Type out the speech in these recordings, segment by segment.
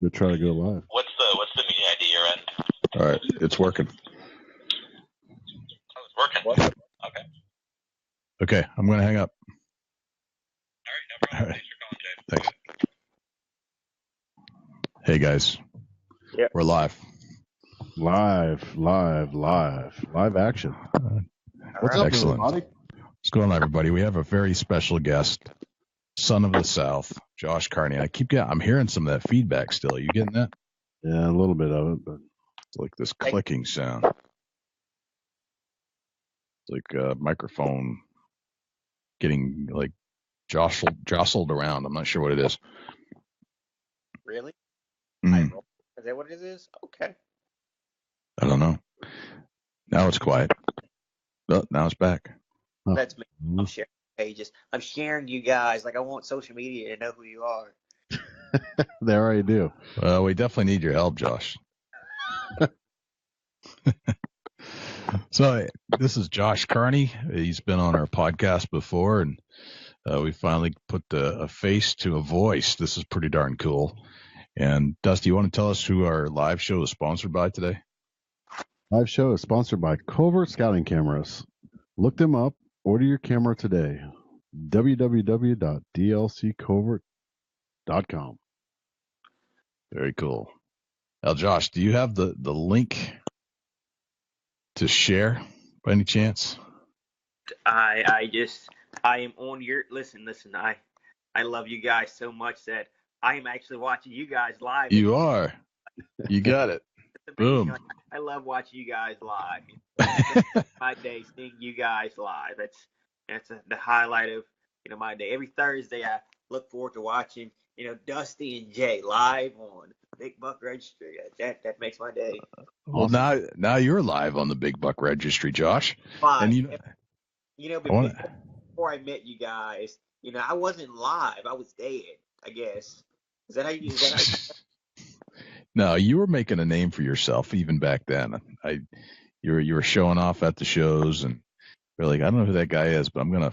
We'll try to go live. What's the meeting ID you're in? All right, it's working. Oh, it's working. Okay. Okay, I'm going to hang up. All right, no problem. All right. Thanks for calling, Jay. Thanks. Hey guys. Yeah. We're live. Live action. What's up, Excellent. everybody? What's going on, everybody? We have a very special guest, son of the South, Josh Carney. I'm hearing some of that feedback still. Are you getting that? Yeah, a little bit of it, but It's like this clicking sound. It's like a microphone getting like jostled around. I'm not sure what it is. Really? Mm. Is that what it is? Okay. I don't know. Now it's quiet. Oh, now it's back. That's me. I'm sharing pages. I'm sharing you guys. Like, I want social media to know who you are. they already do. Well, we definitely need your help, Josh. So this is Josh Carney. He's been on our podcast before, and we finally put a face to a voice. This is pretty darn cool. And Dusty, you want to tell us who our live show is sponsored by today? Live show is sponsored by Covert Scouting Cameras. Look them up. Order your camera today. www.dlccovert.com. Very cool. Now, Josh, do you have the link to share by any chance? I am on your listen. I love you guys so much that I am actually watching you guys live. You are. You got it. Boom. I love watching you guys live. My day seeing you guys live. That's the highlight of my day. Every Thursday I look forward to watching Dusty and Jay live on Big Buck Registry. That makes my day. Well, now you're live on the Big Buck Registry, Josh. Live. And before I met you guys, I wasn't live. I was dead, I guess. Is that how you? No, you were making a name for yourself even back then. You were showing off at the shows, and you're like, I don't know who that guy is, but I'm gonna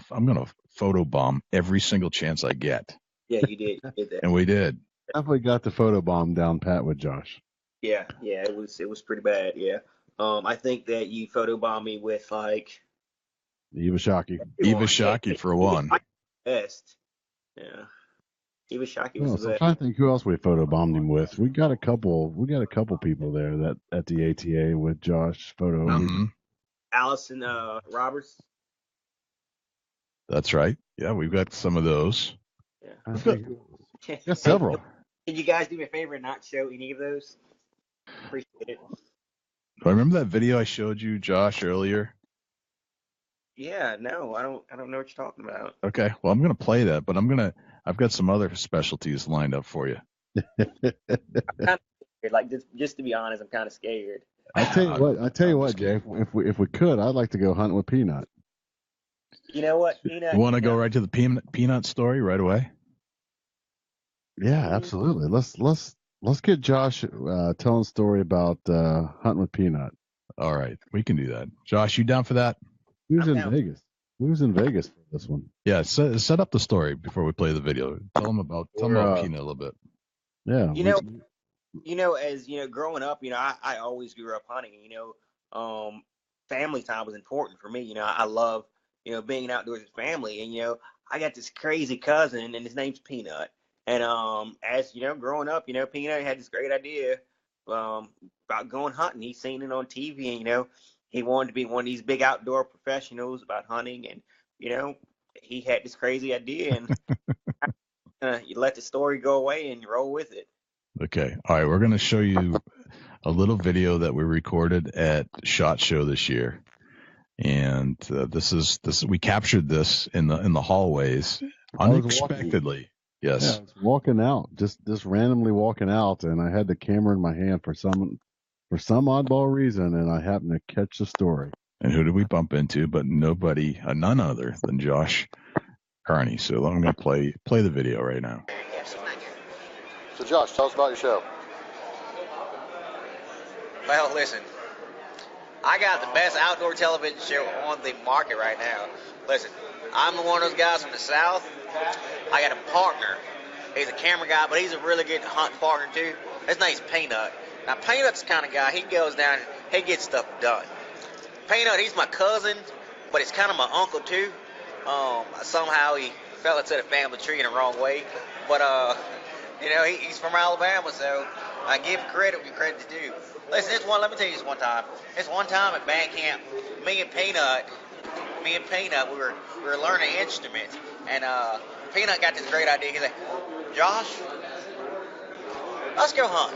photobomb every single chance I get. Yeah, you did. You did that. And we did. Definitely got the photobomb down pat with Josh. Yeah, it was pretty bad. Yeah, I think that you photobombed me with like Eva Shockey for one. Best. Yeah. Eva Shockey was the I'm best. trying to think who else we photobombed him with. We got a couple people there that at the ATA with Josh photo. Mm-hmm. Allison Roberts. That's right. Yeah, we've got some of those. Yeah. Got several. Can you guys do me a favor and not show any of those? Appreciate it. Do I remember that video I showed you, Josh, earlier? Yeah, no, I don't know what you're talking about. Okay, well, I'm gonna play that, but I've got some other specialties lined up for you. Like just to be honest, I'm kind of scared. I tell you what, Jay. If we could, I'd like to go hunting with Peanut. You know what, Peanut? You want to go right to the Peanut story right away? Yeah, absolutely. Let's get Josh telling a story about hunting with Peanut. All right, we can do that. Josh, you down for that? Who's in Vegas? Who's in Vegas for this one? Yeah, set up the story before we play the video. Tell them about Peanut a little bit. Yeah. As growing up, I always grew up hunting. Family time was important for me. I love being outdoors with family, and I got this crazy cousin, and his name's Peanut. And as growing up, Peanut had this great idea about going hunting. He seen it on TV, and he wanted to be one of these big outdoor professionals about hunting, and he had this crazy idea, and you let the story go away and you roll with it. Okay, all right, we're going to show you a little video that we recorded at SHOT Show this year, and this we captured this in the hallways unexpectedly. Yes, yeah, I was walking out, just randomly walking out, and I had the camera in my hand for some oddball reason, and I happened to catch the story. And who did we bump into? But none other than Josh Carney. So I'm going to play the video right now. So, Josh, tell us about your show. Well, listen, I got the best outdoor television show on the market right now. Listen, I'm one of those guys from the South. I got a partner. He's a camera guy, but he's a really good hunt partner too. His name's Peanut. Now, Peanut's the kind of guy, he goes down and he gets stuff done. Peanut, he's my cousin, but he's kind of my uncle, too. Somehow he fell into the family tree in the wrong way. But, he's from Alabama, so I give credit when credit's due. Listen, let me tell you this one time. This one time at band camp, me and Peanut, we were learning instruments, and Peanut got this great idea. He's like, Josh, let's go hunt.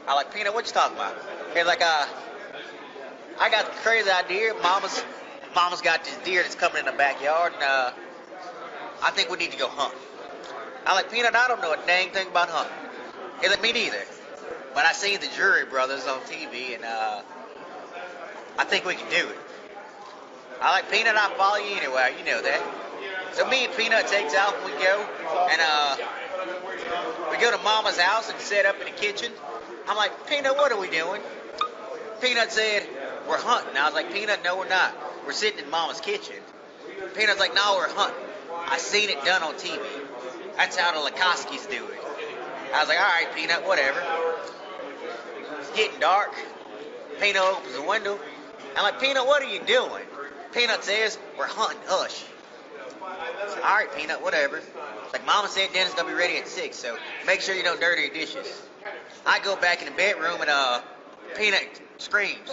I like, Peanut, what you talking about? He's like, I got the crazy idea. Mama's got this deer that's coming in the backyard, and I think we need to go hunt. I like, Peanut, I don't know a dang thing about hunting. He's like, me neither. But I seen the Jury Brothers on TV, and I think we can do it. I like, Peanut, I'll follow you anywhere. You know that. So me and Peanut takes out, and we go, and we go to Mama's house and set up in the kitchen. I'm like, Peanut, what are we doing? Peanut said, we're hunting. I was like, Peanut, no, we're not. We're sitting in Mama's kitchen. Peanut's like, no, we're hunting. I seen it done on TV. That's how the Lakoskis do it. I was like, all right, Peanut, whatever. It's getting dark. Peanut opens the window. I'm like, Peanut, what are you doing? Peanut says, we're hunting, hush. I said, all right, Peanut, whatever. It's like, Mama said dinner's going to be ready at 6, so make sure you don't dirty your dishes. I go back in the bedroom, and Peanut screams,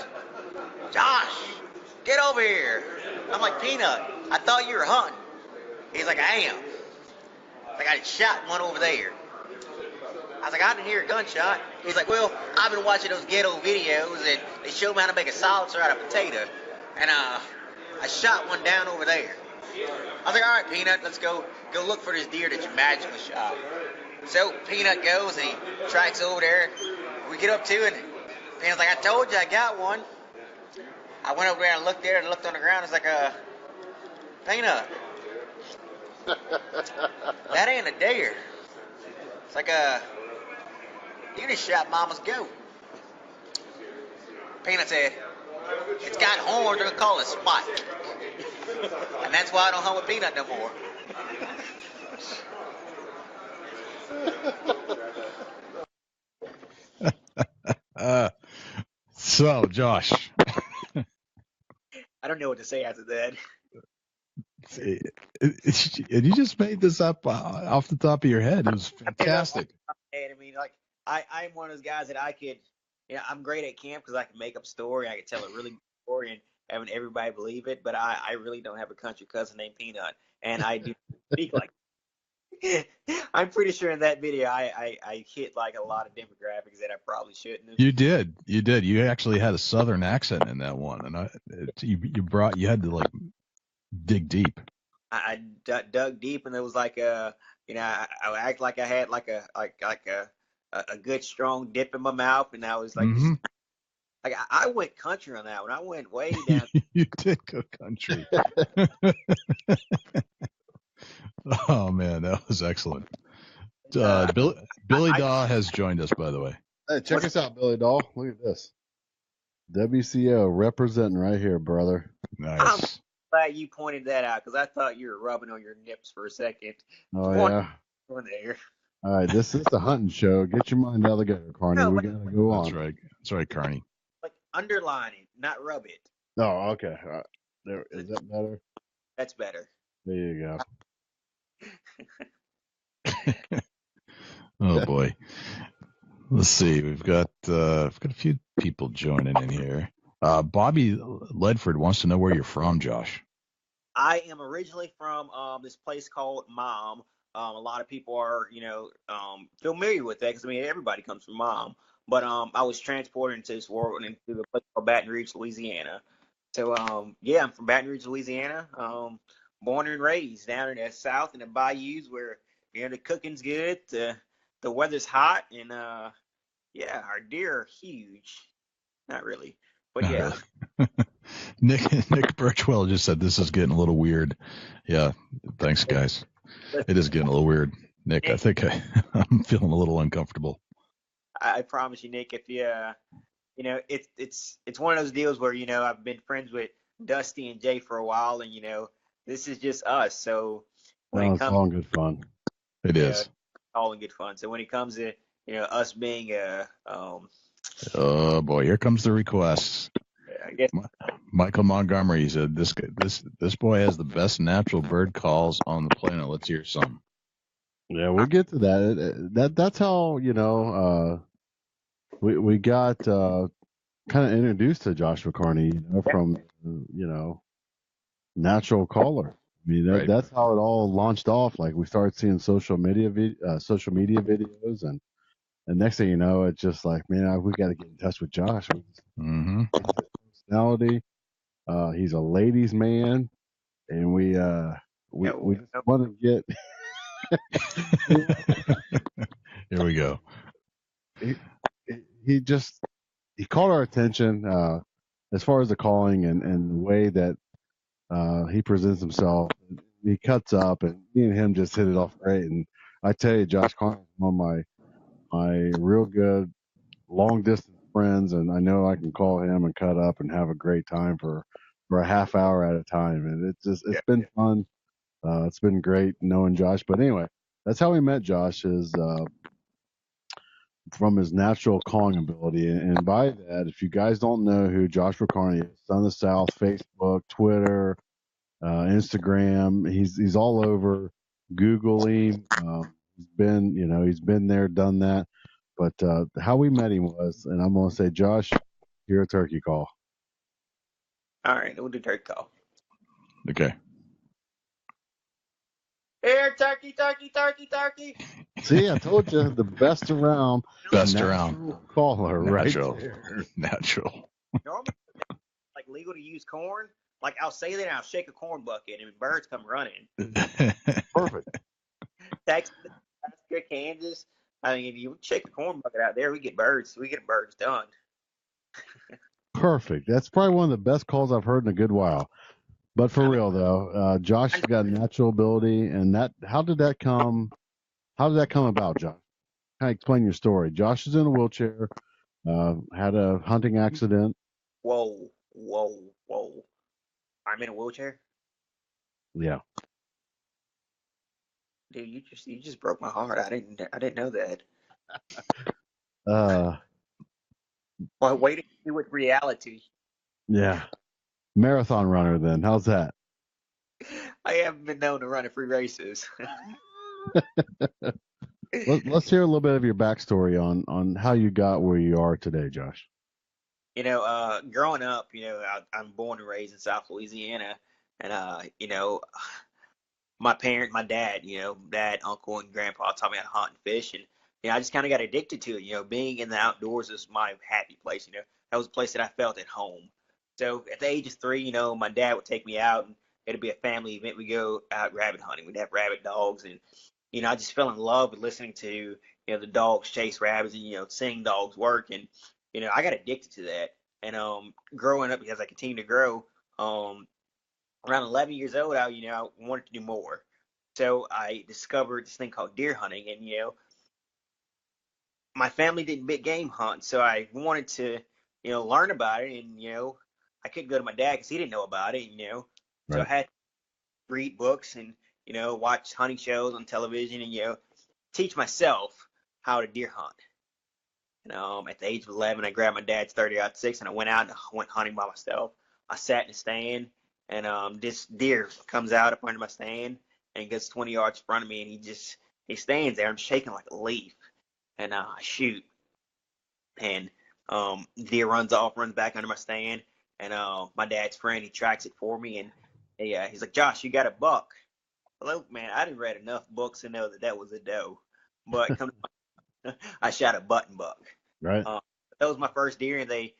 Josh, get over here. I'm like, Peanut, I thought you were hunting. He's like, I am. Like, I shot one over there. I was like, I didn't hear a gunshot. He's like, well, I've been watching those ghetto videos, and they show me how to make a salsa out of potato. And I shot one down over there. I was like, all right, Peanut, let's go look for this deer that you magically shot. So Peanut goes, and he tracks over there. We get up to it, and Peanut's like, I told you I got one. I went over there and looked there and looked on the ground. It's like, Peanut, that ain't a deer. It's like, you just shot Mama's goat. Peanut said, it's got horns, they're going to call it Spike. And that's why I don't hunt with Peanut no more. So, Josh. I don't know what to say after that. And you just made this up off the top of your head. It was fantastic. I mean, like, I'm one of those guys that I could, I'm great at camp because I can make up a story. I can tell a really good story and having everybody believe it. But I really don't have a country cousin named Peanut, and I do speak like. I'm pretty sure in that video I hit like a lot of demographics that I probably shouldn't have. You did. You actually had a southern accent in that one, and you had to like dig deep. I dug deep, and it was like I act like I had like a good strong dip in my mouth, and I was like, like I went country on that one. I went way down. You did go country. Oh man, that was excellent. Billy Daw has joined us, by the way. Hey, check us out, Billy Daw. Look at this. WCO representing right here, brother. Nice. I'm glad you pointed that out because I thought you were rubbing on your nips for a second. Oh yeah. There. All right, this is the hunting show. Get your mind out of the gutter, Carney. We gotta go on. That's right, Carney. Like underline it, not rub it. Oh, okay. All right. There, is that better? That's better. There you go. Oh boy. Let's see. We've got a few people joining in here. Bobby Ledford wants to know where you're from, Josh. I am originally from this place called Mom. A lot of people are, familiar with that because I mean everybody comes from Mom. But I was transported into this world into the place called Baton Rouge, Louisiana. So I'm from Baton Rouge, Louisiana. Born and raised down in the south in the bayous where the cooking's good, the weather's hot, and our deer are huge. Not really, but yeah. Nick Birchwell just said this is getting a little weird. Yeah, thanks guys. It is getting a little weird, Nick. I think I'm feeling a little uncomfortable. I promise you, Nick. If you, it's one of those deals where I've been friends with Dusty and Jay for a while, and this is just us. So when it comes, it's all in good fun. It is all in good fun. So when it comes to us being Oh boy, here comes the requests. I guess. Michael Montgomery said this boy has the best natural bird calls on the planet. Let's hear some. Yeah, we'll get to that. That's how we got kind of introduced to Joshua Carney, from natural caller. I mean Right. that's how it all launched off. Like we started seeing social media videos, and next thing you know, it's just like, man, we got to get in touch with Josh. Mm-hmm. Personality, he's a ladies' man, and we just want to get. Here we go. He just caught our attention as far as the calling and the way that he presents himself. He cuts up, and me and him just hit it off great. And I tell you, Josh Carney is one of my real good long distance friends, and I know I can call him and cut up and have a great time for a half hour at a time. And it's been fun. It's been great knowing Josh. But anyway, that's how we met Josh, is from his natural calling ability. And by that, if you guys don't know who Joshua Carney is, Son of the South, Facebook, Twitter, Instagram, he's all over. Google him. He's been there, done that. But how we met him was, and I'm going to say, Josh, you're a turkey call. All right, we'll do turkey call. Okay. Here, turkey, turkey, turkey, turkey. See, I told you, the best around. Best around. Caller, Natural. right there. Natural. Normally, like legal to use corn. Like I'll say that and I'll shake a corn bucket and birds come running. Perfect. Texas, Alaska, Kansas. I mean, if you shake a corn bucket out there, we get birds. We get birds done. Perfect. That's probably one of the best calls I've heard in a good while. But for real though, Josh has got natural ability, and how did that come? How did that come about, Josh? Kind of explain your story. Josh is in a wheelchair, had a hunting accident. Whoa, whoa, whoa! I'm in a wheelchair, Yeah. dude. You just broke my heart. I didn't know that. Well, wait to see with reality. Yeah. Marathon runner then. How's that? I haven't been known to run a free races. Let's hear a little bit of your backstory on how you got where you are today, Josh. Growing up, I'm born and raised in South Louisiana, and my dad, dad, uncle, and grandpa taught me how to hunt and fish, and I just kind of got addicted to it. Being in the outdoors is my happy place. That was a place that I felt at home. So at the age of 3, my dad would take me out, and it'd be a family event. We go out rabbit hunting. We'd have rabbit dogs, and I just fell in love with listening to the dogs chase rabbits and seeing dogs work, and I got addicted to that. And growing up, as I continued to grow, around 11 years old, I wanted to do more. So I discovered this thing called deer hunting, and my family didn't big game hunt, so I wanted to learn about it, and I couldn't go to my dad because he didn't know about it, so I Right. had to read books and watch hunting shows on television and teach myself how to deer hunt. And at the age of 11, I grabbed my dad's 30-06 and I went out and went hunting by myself. I sat in a stand, and this deer comes out up under my stand and gets 20 yards in front of me, and he stands there. I'm shaking like a leaf, and I shoot, and deer runs off, runs back under my stand, and my dad's friend, he tracks it for me, and he's like, Josh, you got a buck. Look, man, I didn't read enough books to know that was a doe, but I shot a button buck. Right. That was my first deer, and they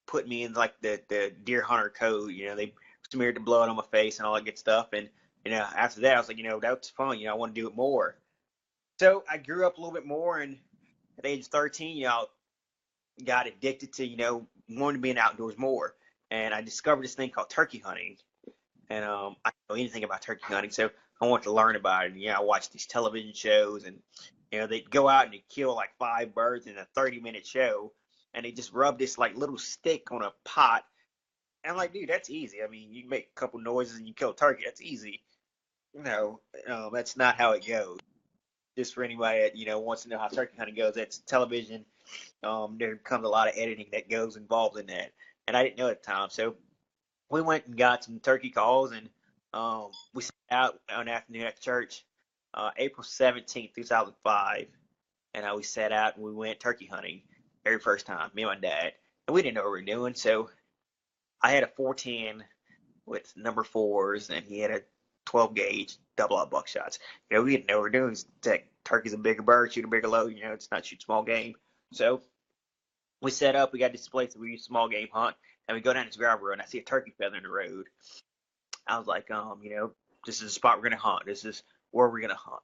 put me in like the deer hunter code. They smeared the blood on my face and all that good stuff. And after that, I was like, that's fun. I want to do it more. So I grew up a little bit more, and at the age of 13, got addicted to wanting to be in outdoors more. And I discovered this thing called turkey hunting, and I didn't know anything about turkey hunting, so I wanted to learn about it. And I watched these television shows, and they'd go out and they'd kill like 5 birds in a 30-minute show, and they just rub this like little stick on a pot. And I'm like, dude, that's easy. I mean, you make a couple noises and you kill a turkey. That's easy. No, that's not how it goes. Just for anybody that wants to know how turkey hunting goes, that's television. There comes a lot of editing that goes involved in that, and I didn't know at the time. So we went and got some turkey calls, and we sat out on afternoon at church, April 17th, 2005, and we sat out and we went turkey hunting, very first time, me and my dad, and we didn't know what we were doing. So I had a 410 with number fours, and he had a 12 gauge double out buckshots. We didn't know what we were doing. Turkey's a bigger bird, shoot a bigger load. It's not shoot small game. So we set up. We got this place that we use small game hunt, and we go down this gravel road, and I see a turkey feather in the road. I was like, this is the spot we're gonna hunt. This is where we're gonna hunt.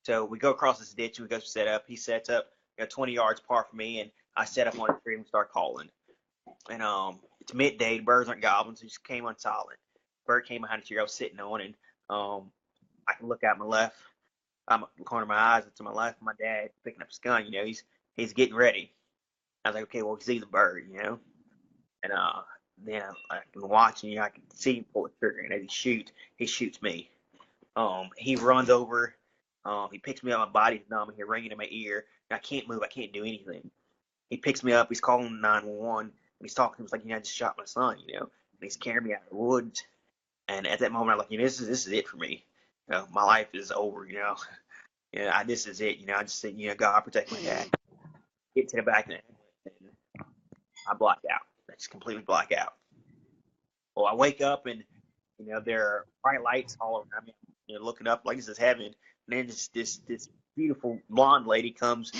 So we go across this ditch, and we go set up. He sets up, 20 yards apart from me, and I set up on the tree and start calling. And it's midday. The birds aren't gobbling, so he just came on silent. Bird came behind the tree I was sitting on, and I can look out my left. I'm corner of my eyes. It's to my left. My dad picking up his gun. He's getting ready. I was like, okay, well, see the bird, and then I've been watching. I can see him pull the trigger, and as he shoots me. He runs over. He picks me up. My body's numb. He's ringing in my ear. And I can't move. I can't do anything. He picks me up. He's calling 911. And he's talking to him. He's like, I just shot my son. And he's carrying me out of the woods. And at that moment, I'm like, this is it for me. My life is over. This is it. I just said, God protect my dad. Get to the back of the ambulance, and I black out. I just completely black out. Well, I wake up, and there are bright lights all around me. Looking up like this is heaven. And then this beautiful blonde lady comes,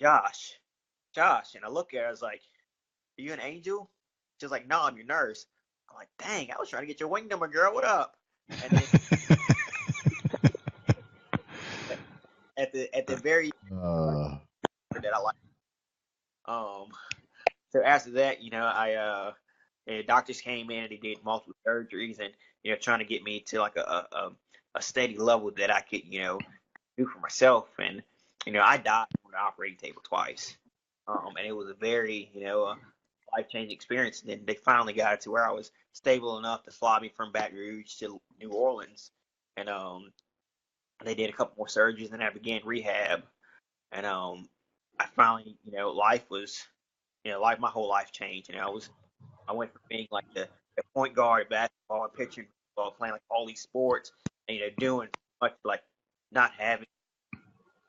Josh, and I look at her. I was like, "Are you an angel?" She's like, "No, I'm your nurse." I'm like, "Dang, I was trying to get your wing number, girl. What up?" And then at the very that I like. So after that, doctors came in and they did multiple surgeries and trying to get me to like a steady level that I could do for myself. And I died on the operating table twice, and it was a very life changing experience. And then they finally got it to where I was stable enough to fly me from Baton Rouge to New Orleans, and they did a couple more surgeries, and I began rehab, and I finally life was my whole life changed. I went from being like the point guard at basketball, pitching, playing like all these sports, and doing much like not having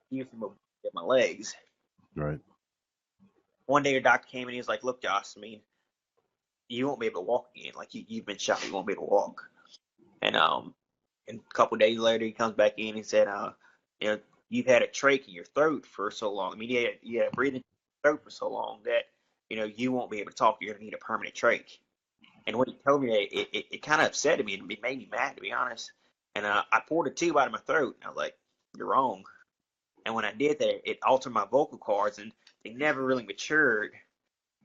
use of my legs. Right. One day, your doctor came in. He was like, "Look, Josh, I mean, you won't be able to walk again. Like you've been shot. You won't be able to walk." And a couple of days later, he comes back in. He said, you've had a trach in your throat for so long. I mean, you had breathing in your throat for so long that you won't be able to talk. You're gonna need a permanent trach." And when he told me that, it kind of upset me. It made me mad, to be honest. And I poured a tube out of my throat, and I was like, "You're wrong." And when I did that, it altered my vocal cords, and they never really matured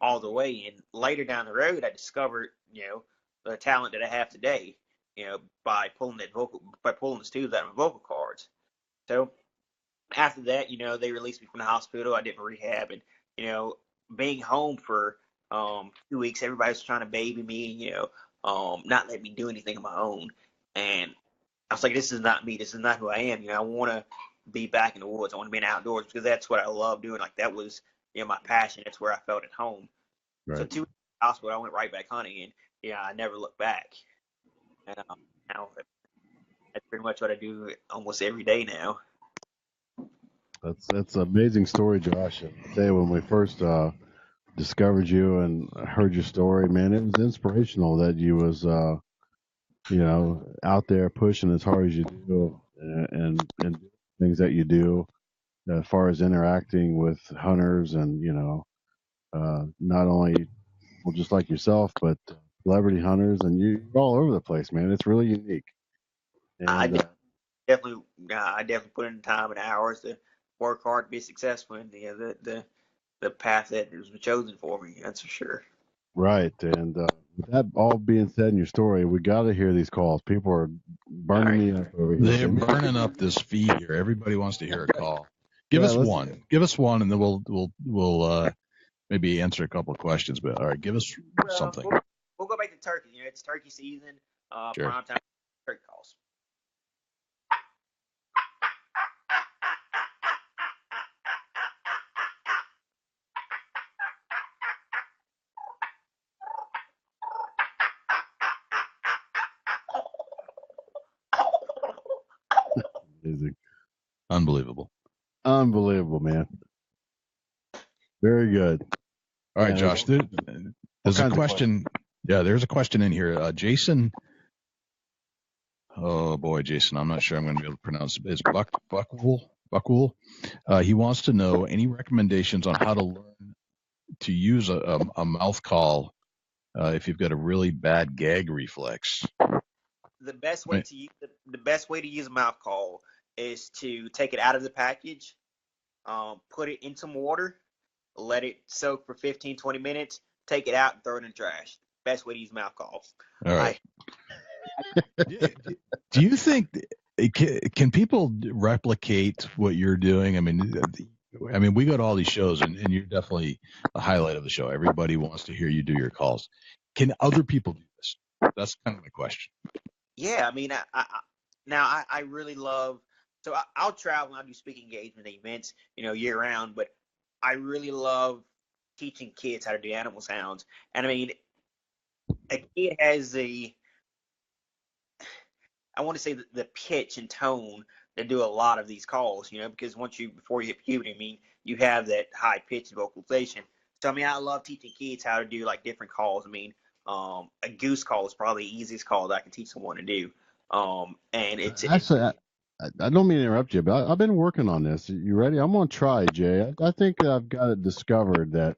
all the way. And later down the road, I discovered, the talent that I have today, by pulling the tubes out of my vocal cords. So after that, they released me from the hospital. I did my rehab, and being home for 2 weeks, everybody was trying to baby me, not let me do anything on my own. And I was like, this is not me. This is not who I am. I want to be back in the woods. I want to be in outdoors because that's what I love doing. Like that was, my passion. That's where I felt at home. Right. So 2 weeks in the hospital, I went right back hunting, and I never looked back. And now that's pretty much what I do almost every day now. That's an amazing story, Josh. And I say when we first discovered you and heard your story, man, it was inspirational that you was out there pushing as hard as you do and things that you do as far as interacting with hunters and not only people just like yourself but celebrity hunters, and you're all over the place, man. It's really unique. I And definitely put in the time and hours to work hard to be successful in the path that was chosen for me. That's for sure. right. And with that all being said in your story, we got to hear these calls. People are burning me up over here. They're burning up this feed here. Everybody wants to hear a call. Give us one. Give us one, and then we'll maybe answer a couple of questions. But all right, give us something. We'll go back to turkey. It's turkey season. Sure. Prime time turkey calls. amazing. Unbelievable. Unbelievable, man. Very good. All right, Josh. There's a question. Yeah, there's a question in here. Jason. Oh boy, Jason. I'm not sure I'm going to be able to pronounce it. It's Buckwool. He wants to know any recommendations on how to learn to use a mouth call if you've got a really bad gag reflex. The best way to use a mouth call is to take it out of the package, put it in some water, let it soak for 15, 20 minutes, take it out and throw it in the trash. Best way to use mouth calls. All right. Do you think can people replicate what you're doing? I mean, we go to all these shows, and you're definitely the highlight of the show. Everybody wants to hear you do your calls. Can other people do this? That's kind of my question. Yeah, I mean, I really love. So I'll travel and I'll do speaking engagement events, year round. But I really love teaching kids how to do animal sounds. And I mean, a kid has I want to say the pitch and tone to do a lot of these calls, because before you hit puberty, I mean, you have that high pitched vocalization. So I mean, I love teaching kids how to do like different calls. I mean, a goose call is probably the easiest call that I can teach someone to do. And it's actually, I don't mean to interrupt you, but I've been working on this. You ready? I'm gonna try, Jay. I think I've got it discovered that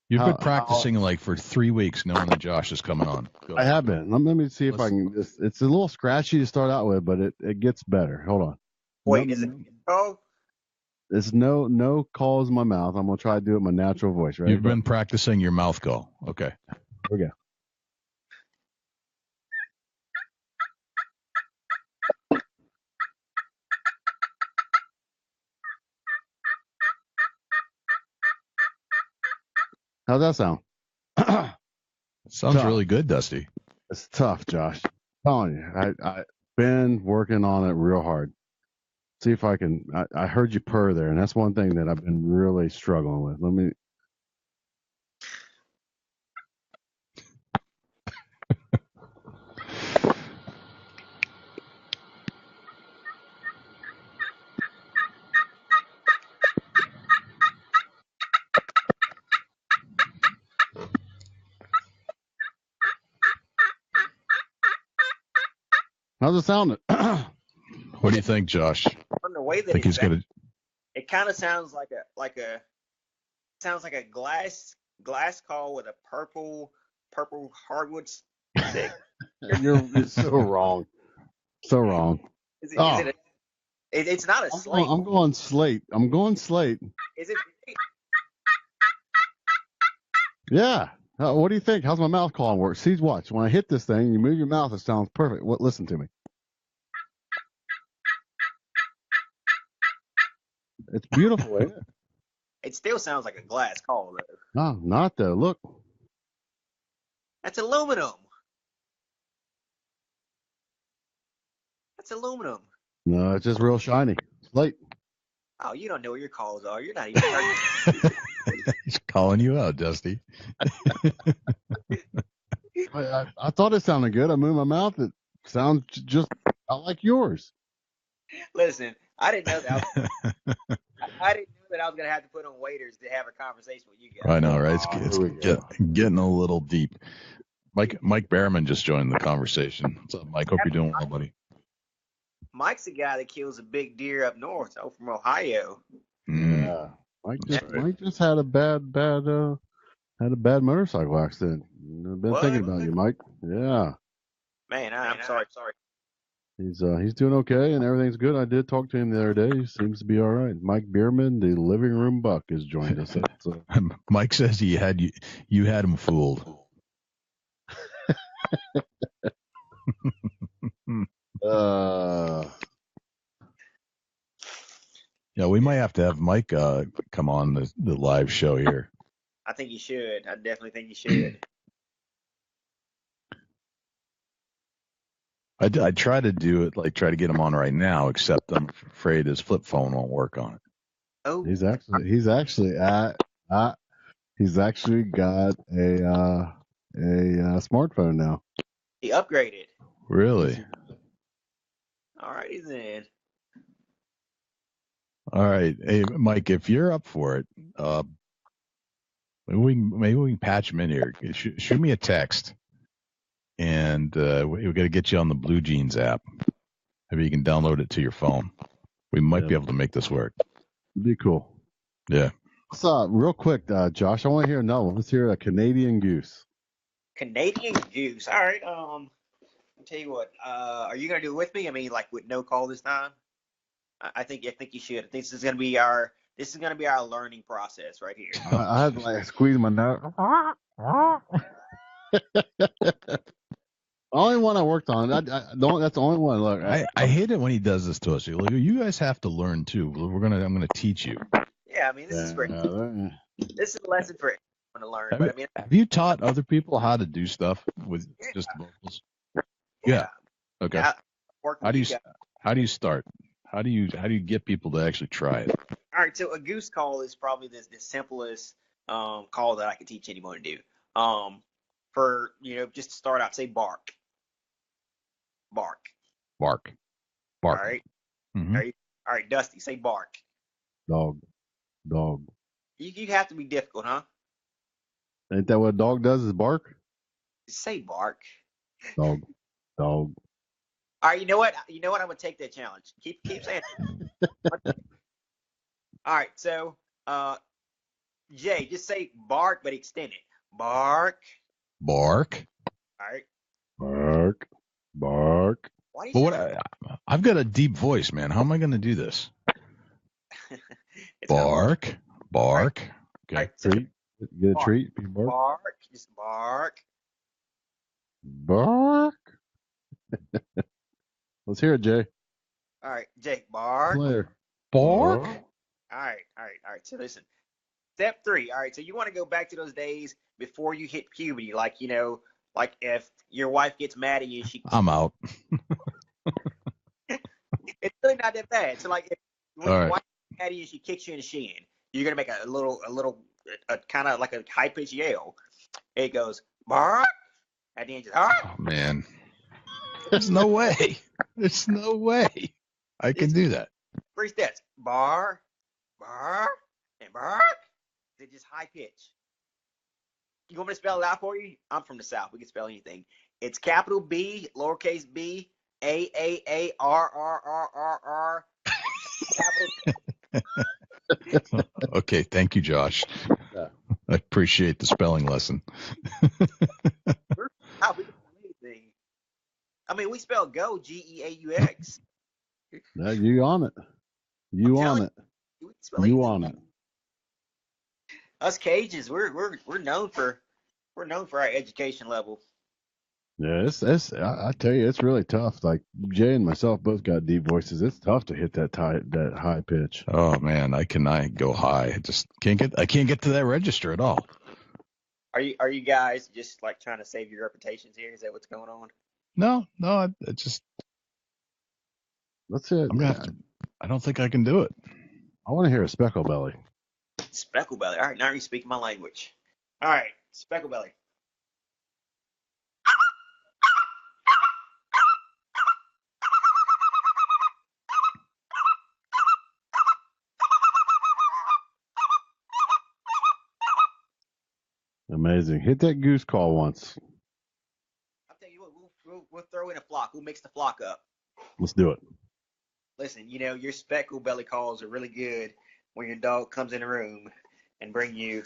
you've been practicing like for 3 weeks, knowing that Josh is coming on. I have been. Let me see if I can. It's a little scratchy to start out with, but it gets better. Hold on. Wait, is it? Oh. There's no calls in my mouth. I'm gonna try to do it in my natural voice. Right? You've been practicing your mouth call. Okay. Here we go. How's that sound? Sounds really good, Dusty. It's tough, Josh. I'm telling you, I've been working on it real hard. See if I can. I heard you purr there, and that's one thing that I've been really struggling with. Let me. How's it sounding? What do you think, Josh? From the way that think he's gonna. It kind of sounds like a glass call with a purple hardwood stick. You're so wrong. So wrong. Is it's not a slate. I'm going slate. Is it? Yeah. What do you think? How's my mouth call work? See, watch. When I hit this thing, you move your mouth, it sounds perfect. Listen to me. It's beautiful, isn't it? It still sounds like a glass call, though. No, not though. Look. That's aluminum. That's aluminum. No, it's just real shiny. Slate. Oh, you don't know what your calls are. You're not even. He's calling you out, Dusty. I thought it sounded good. I moved my mouth. It sounds just like yours. Listen, I didn't know that. I didn't know that I was going to have to put on waiters to have a conversation with you guys. I know, right? It's getting a little deep. Mike Behrman just joined the conversation. What's up, Mike? Hope you're doing well, buddy. Mike's the guy that kills a big deer up north, from Ohio. Yeah, Mike just had a bad motorcycle accident. I've been thinking about you, Mike. Yeah. Man, I'm sorry. He's doing okay and everything's good. I did talk to him the other day. He seems to be all right. Mike Bierman, the living room buck, has joined us. Mike says you had him fooled. Yeah, we might have to have Mike come on the live show here. I think you should. I definitely think you should. I try to do it, try to get him on right now, except I'm afraid his flip phone won't work on it. Oh, he's actually got a smartphone now. He upgraded. Really? All righty then. All right. Hey, Mike, if you're up for it, maybe we can patch him in here. Shoot me a text, and we got to get you on the Blue Jeans app. Maybe you can download it to your phone. We might be able to make this work. It'd be cool. Yeah. So, real quick, Josh, I want to hear another one. Let's hear a Canadian goose. Canadian goose. All right. I'll tell you what. Are you gonna do it with me? I mean, like with no call this time? I think you should. I think this is gonna be our learning process right here. I had to like squeeze my nose. Only one I worked on. That's the only one. Look, I hate it when he does this to us. You guys have to learn too. I'm gonna teach you. Yeah, I mean, this is great. This is a lesson for everyone to learn. But I mean, have you taught other people how to do stuff with just vocals? Yeah. Okay. How do you start? How do you get people to actually try it? All right, so a goose call is probably the simplest call that I could teach anyone to do. For just to start out, say bark, bark, bark, bark. All right, mm-hmm. All right, Dusty, say bark. Dog, dog. You have to be difficult, huh? Ain't that what a dog does? Is bark? Say bark. Dog, dog. All right, you know what? I'm gonna take that challenge. Keep saying it. All right, so Jay, just say bark, but extend it. Bark. Bark. All right. Bark. Bark. Why do you I've got a deep voice, man. How am I going to do this? Bark. Bark. Okay. Right, so treat. Get a bark. Treat. Bark. Bark. Just bark. Bark. Let's hear it, Jay. All right, Jay. Bark. Player. Bark. All right. So listen. Step 3. All right. So you want to go back to those days before you hit puberty, like like if your wife gets mad at you, I'm out. It's really not that bad. So like when your wife gets mad at you, she kicks you in the shin. You're gonna make a little kind of like a high pitched yell. It goes bark. At the end, just oh man, there's no way. There's no way I can do that. 3 steps: bar, and bark. It's just high pitch. You want me to spell it out for you? I'm from the South. We can spell anything. It's capital B, lowercase b, A, capital. Okay, thank you, Josh. I appreciate the spelling lesson. I mean, we spell go, Geaux. You on it. You on it. You on it. Us Cajuns, we're known for our education level. Yeah, it's I tell you, it's really tough. Like Jay and myself both got deep voices. It's tough to hit that high pitch. Oh man, I cannot go high. I just can't get to that register at all. Are you guys just like trying to save your reputations here? Is that what's going on? No, I just. That's it. I don't think I can do it. I want to hear a speckle belly. Speckle belly. All right, now you're speaking my language. All right, speckle belly. Amazing. Hit that goose call once. I'll tell you what, we'll throw in a flock. We'll mix the flock up. Let's do it. Listen, your speckle belly calls are really good when your dog comes in the room and bring you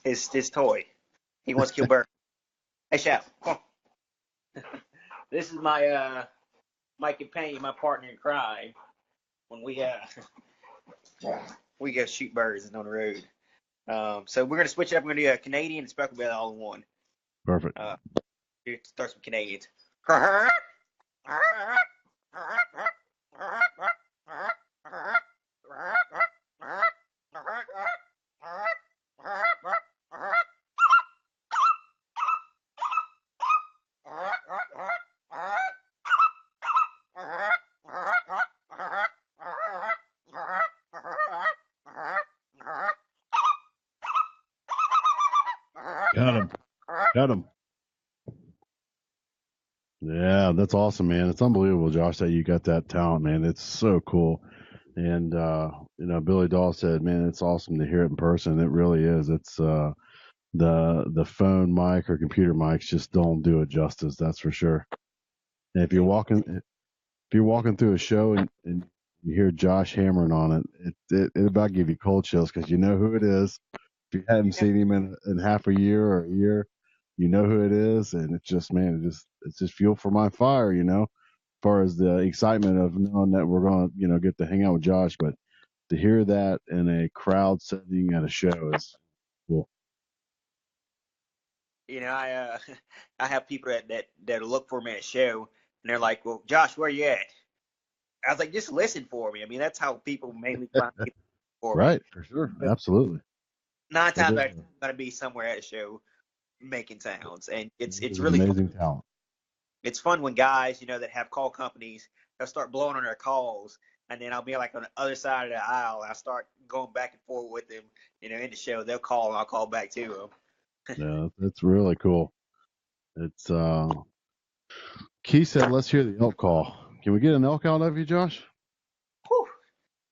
his toy. He wants to kill birds. Hey, Chef, come on. This is my companion, my partner in crime. When we go shoot birds on the road. So we're gonna switch it up. We're gonna do a Canadian and speckle belly all in one. Perfect. Start some Canadians. Got him. Yeah, that's awesome, man. It's unbelievable, Josh, that you got that talent, man. It's so cool. And Billy Dahl said, "Man, it's awesome to hear it in person. It really is. It's the phone mic or computer mics just don't do it justice. That's for sure. And if you're walking through a show and you hear Josh hammering on it about give you cold chills because you know who it is. If you hadn't seen him in half a year or a year, you know who it is, and it's just it's just fuel for my fire. As far as the excitement of knowing that we're going to get to hang out with Josh, but to hear that in a crowd setting at a show is cool. I I have people that look for me at a show, and they're like, "Well, Josh, where you at?" I was like, "Just listen for me." I mean, that's how people mainly find me for me. Right, for sure, absolutely. 9 times It I'm gonna be somewhere at a show making sounds, and it's is really fun. amazing talent. It's fun when guys that have call companies, they'll start blowing on their calls, and then I'll be like on the other side of the aisle, and I start going back and forth with them. In the show, they'll call and I'll call back to them. Yeah, it's really cool. It's Keith said, "Let's hear the elk call." Can we get an elk out of you, Josh? Whew.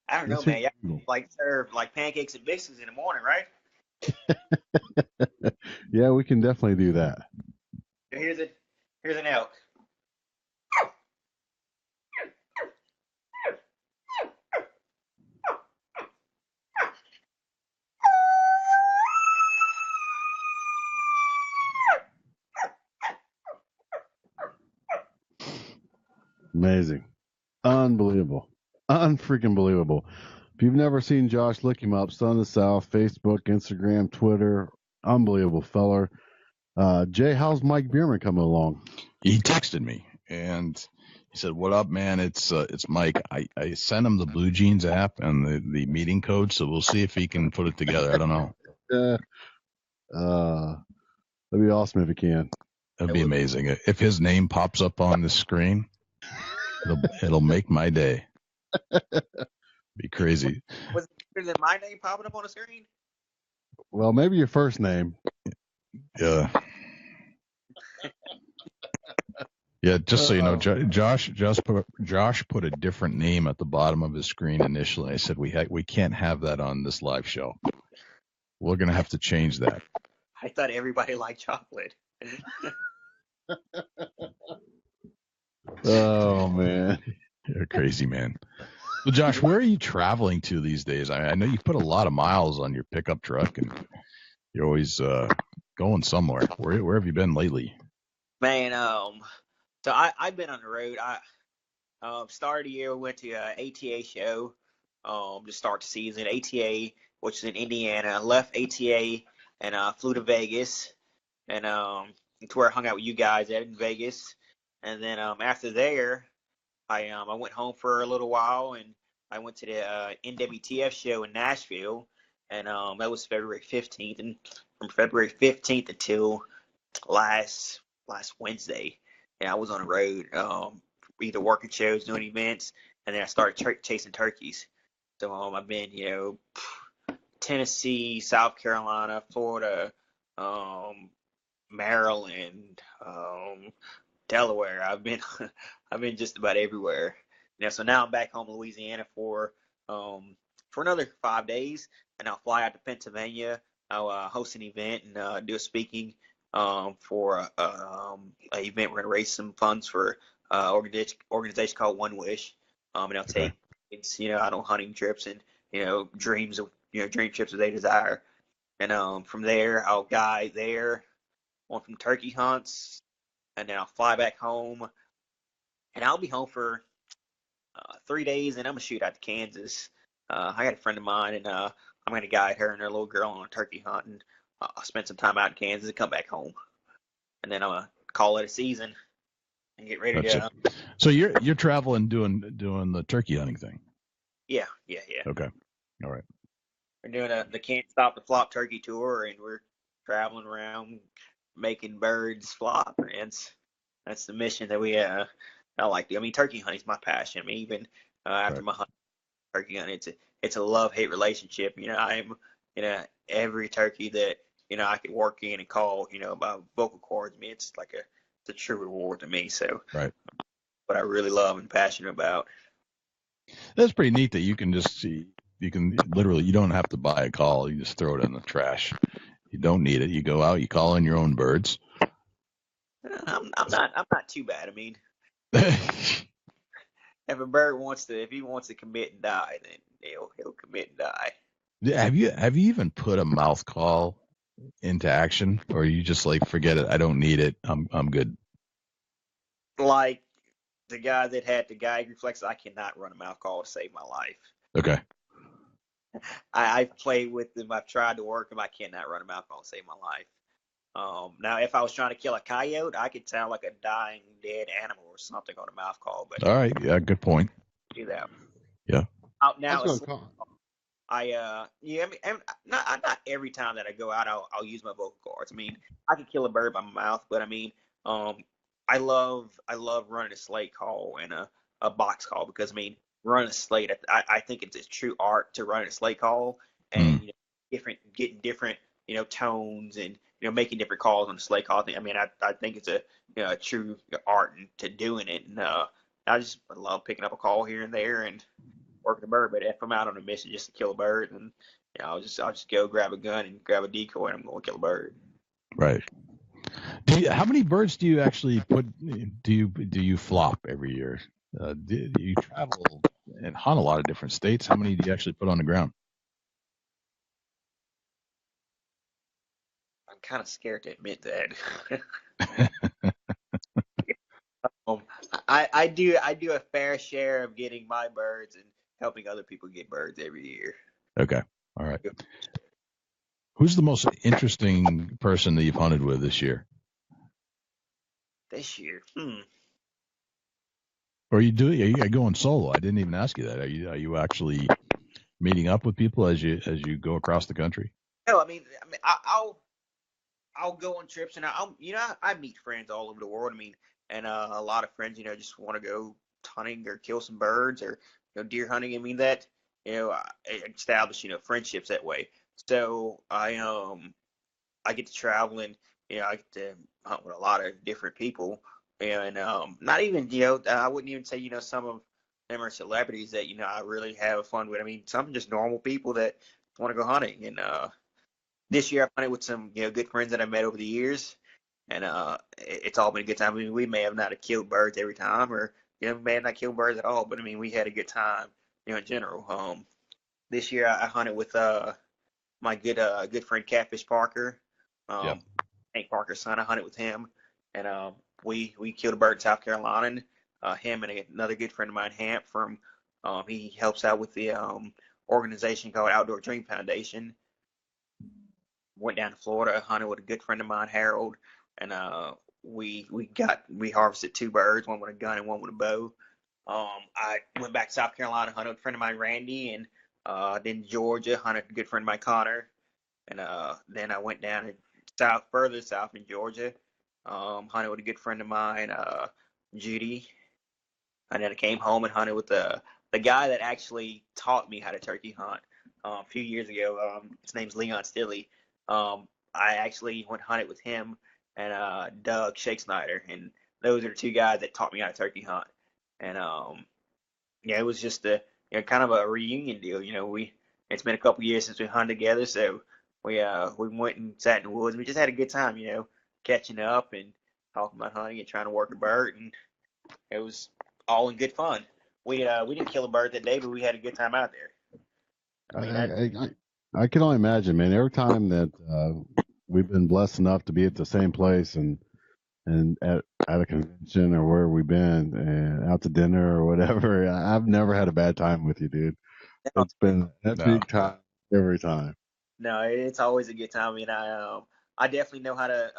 I don't know, Let's hear man. the Y'all eagle. like serve like pancakes and biscuits in the morning, right? Yeah, we can definitely do that. Here's an elk. Amazing. Unbelievable. Unfreaking believable. If you've never seen Josh, look him up. Son of the South, Facebook, Instagram, Twitter. Unbelievable feller. Jay, how's Mike Bierman coming along? He texted me and he said, "What up, man? It's Mike. I sent him the Blue Jeans app and the meeting code, so we'll see if he can put it together. I don't know. That'd be awesome if he can. That'd be amazing. If his name pops up on the screen, it'll make my day. Be crazy. Was it better than my name popping up on the screen? Well, maybe your first name. Yeah. Yeah, just so you know, Josh put a different name at the bottom of his screen initially. I said we can't have that on this live show. We're gonna have to change that. I thought everybody liked chocolate. Oh man, you're crazy, man. So, Josh, where are you traveling to these days? I know you put a lot of miles on your pickup truck, and you're always going somewhere. Where have you been lately? Man, so I've been on the road. I started the year, went to a ATA show to start the season. ATA, which is in Indiana. Left ATA and flew to Vegas, and to where I hung out with you guys at in Vegas. And then after there, I went home for a little while, and I went to the NWTF show in Nashville, and that was February 15th. And from February 15th until last Wednesday, and I was on the road, either working shows, doing events, and then I started chasing turkeys. So I've been, Tennessee, South Carolina, Florida, Maryland, Delaware. I've been I've been just about everywhere. So now I'm back home in Louisiana for another 5 days, and I'll fly out to Pennsylvania. I'll host an event and do a speaking for an event. We're gonna raise some funds for organization called One Wish, and I'll take it's out on hunting trips and dreams of dream trips that they desire, and from there I'll guide there on some turkey hunts, and then I'll fly back home, and I'll be home for 3 days, and I'm gonna shoot out to Kansas. I got a friend of mine, and I'm gonna guide her and her little girl on a turkey hunt, and I'll spend some time out in Kansas and come back home, and then I'm gonna call it a season and get ready to. So you're traveling doing the turkey hunting thing. Yeah. Okay, all right. We're doing the Can't Stop the Flop turkey tour, and we're traveling around making birds flop, and that's the mission that we I like. I mean, turkey hunting's my passion. I mean, even after my hunt, turkey hunting, it's a love-hate relationship. I'm every turkey that I could work in and call about vocal cords. I mean, it's like it's a true reward to me. So right, what I really love and passionate about. That's pretty neat that you can just see. You can literally, you don't have to buy a call. You just throw it in the trash. You don't need it. You go out, you call in your own birds. I'm not too bad. I mean, if a bird if he wants to commit and die, then he'll commit and die. Have you even put a mouth call into action, or you just like forget it? I don't need it. I'm good. Like the guy that had the gag reflex, I cannot run a mouth call to save my life. Okay. I've played with them. I've tried to work them. I cannot run a mouth call to save my life. Now, if I was trying to kill a coyote, I could sound like a dying dead animal or something on a mouth call. But all right, yeah, good point. Do that. Yeah. Out now, I mean, and not every time that I go out, I'll use my vocal cords. I mean, I can kill a bird by my mouth, but I mean, I love running a slate call and a box call because I mean, running a slate, I think it's a true art to run a slate call and getting different tones and making different calls on the slate call. I mean, I think it's a true art to doing it, and I love picking up a call here and there and working the bird. But if I'm out on a mission just to kill a bird, then I'll just go grab a gun and grab a decoy and I'm going to kill a bird. Right. How many birds do you actually put? Do you flop every year? Do you travel and hunt a lot of different states? How many do you actually put on the ground? I'm kind of scared to admit that. I do a fair share of getting my birds and helping other people get birds every year. Okay. All right. Who's the most interesting person that you've hunted with this year? This year, Or are you going solo? I didn't even ask you that. Are you actually meeting up with people as you go across the country? No, I mean, I'll go on trips and I meet friends all over the world. I mean, and a lot of friends, just want to go hunting or kill some birds or deer hunting. I mean that I establish friendships that way. So I get to travel and I get to hunt with a lot of different people and not even I wouldn't even say some of them are celebrities that I really have fun with. I mean some just normal people that want to go hunting and this year I hunted with some good friends that I met over the years and it's all been a good time. I mean we may have not killed birds every time or may have not killed birds at all, but I mean we had a good time in general. This year I hunted with my good friend Catfish Parker. Hank Parker's son. I hunted with him, and we killed a bird in South Carolina. And, him and another good friend of mine, Hamp, from he helps out with the organization called Outdoor Dream Foundation. Went down to Florida, hunted with a good friend of mine, Harold, and we harvested 2 birds, one with a gun and one with a bow. I went back to South Carolina, hunted with a friend of mine, Randy, and then Georgia, hunted a good friend of mine, Connor, and then I went down to further south in Georgia, hunted with a good friend of mine, Judy, and then I came home and hunted with the guy that actually taught me how to turkey hunt a few years ago. His name's Leon Stilley. I actually went hunted with him and Doug Shake Snyder, and those are the 2 guys that taught me how to turkey hunt. And it was just a kind of a reunion deal. It's been a couple years since we hunted together, so we went and sat in the woods. We just had a good time, catching up and talking about hunting and trying to work a bird, and it was all in good fun. We didn't kill a bird that day, but we had a good time out there. I can only imagine, man. Every time that we've been blessed enough to be at the same place and at a convention or where we've been and out to dinner or whatever, I've never had a bad time with you, dude. It's been an epic time every time. No, it's always a good time. I mean, I definitely know how to.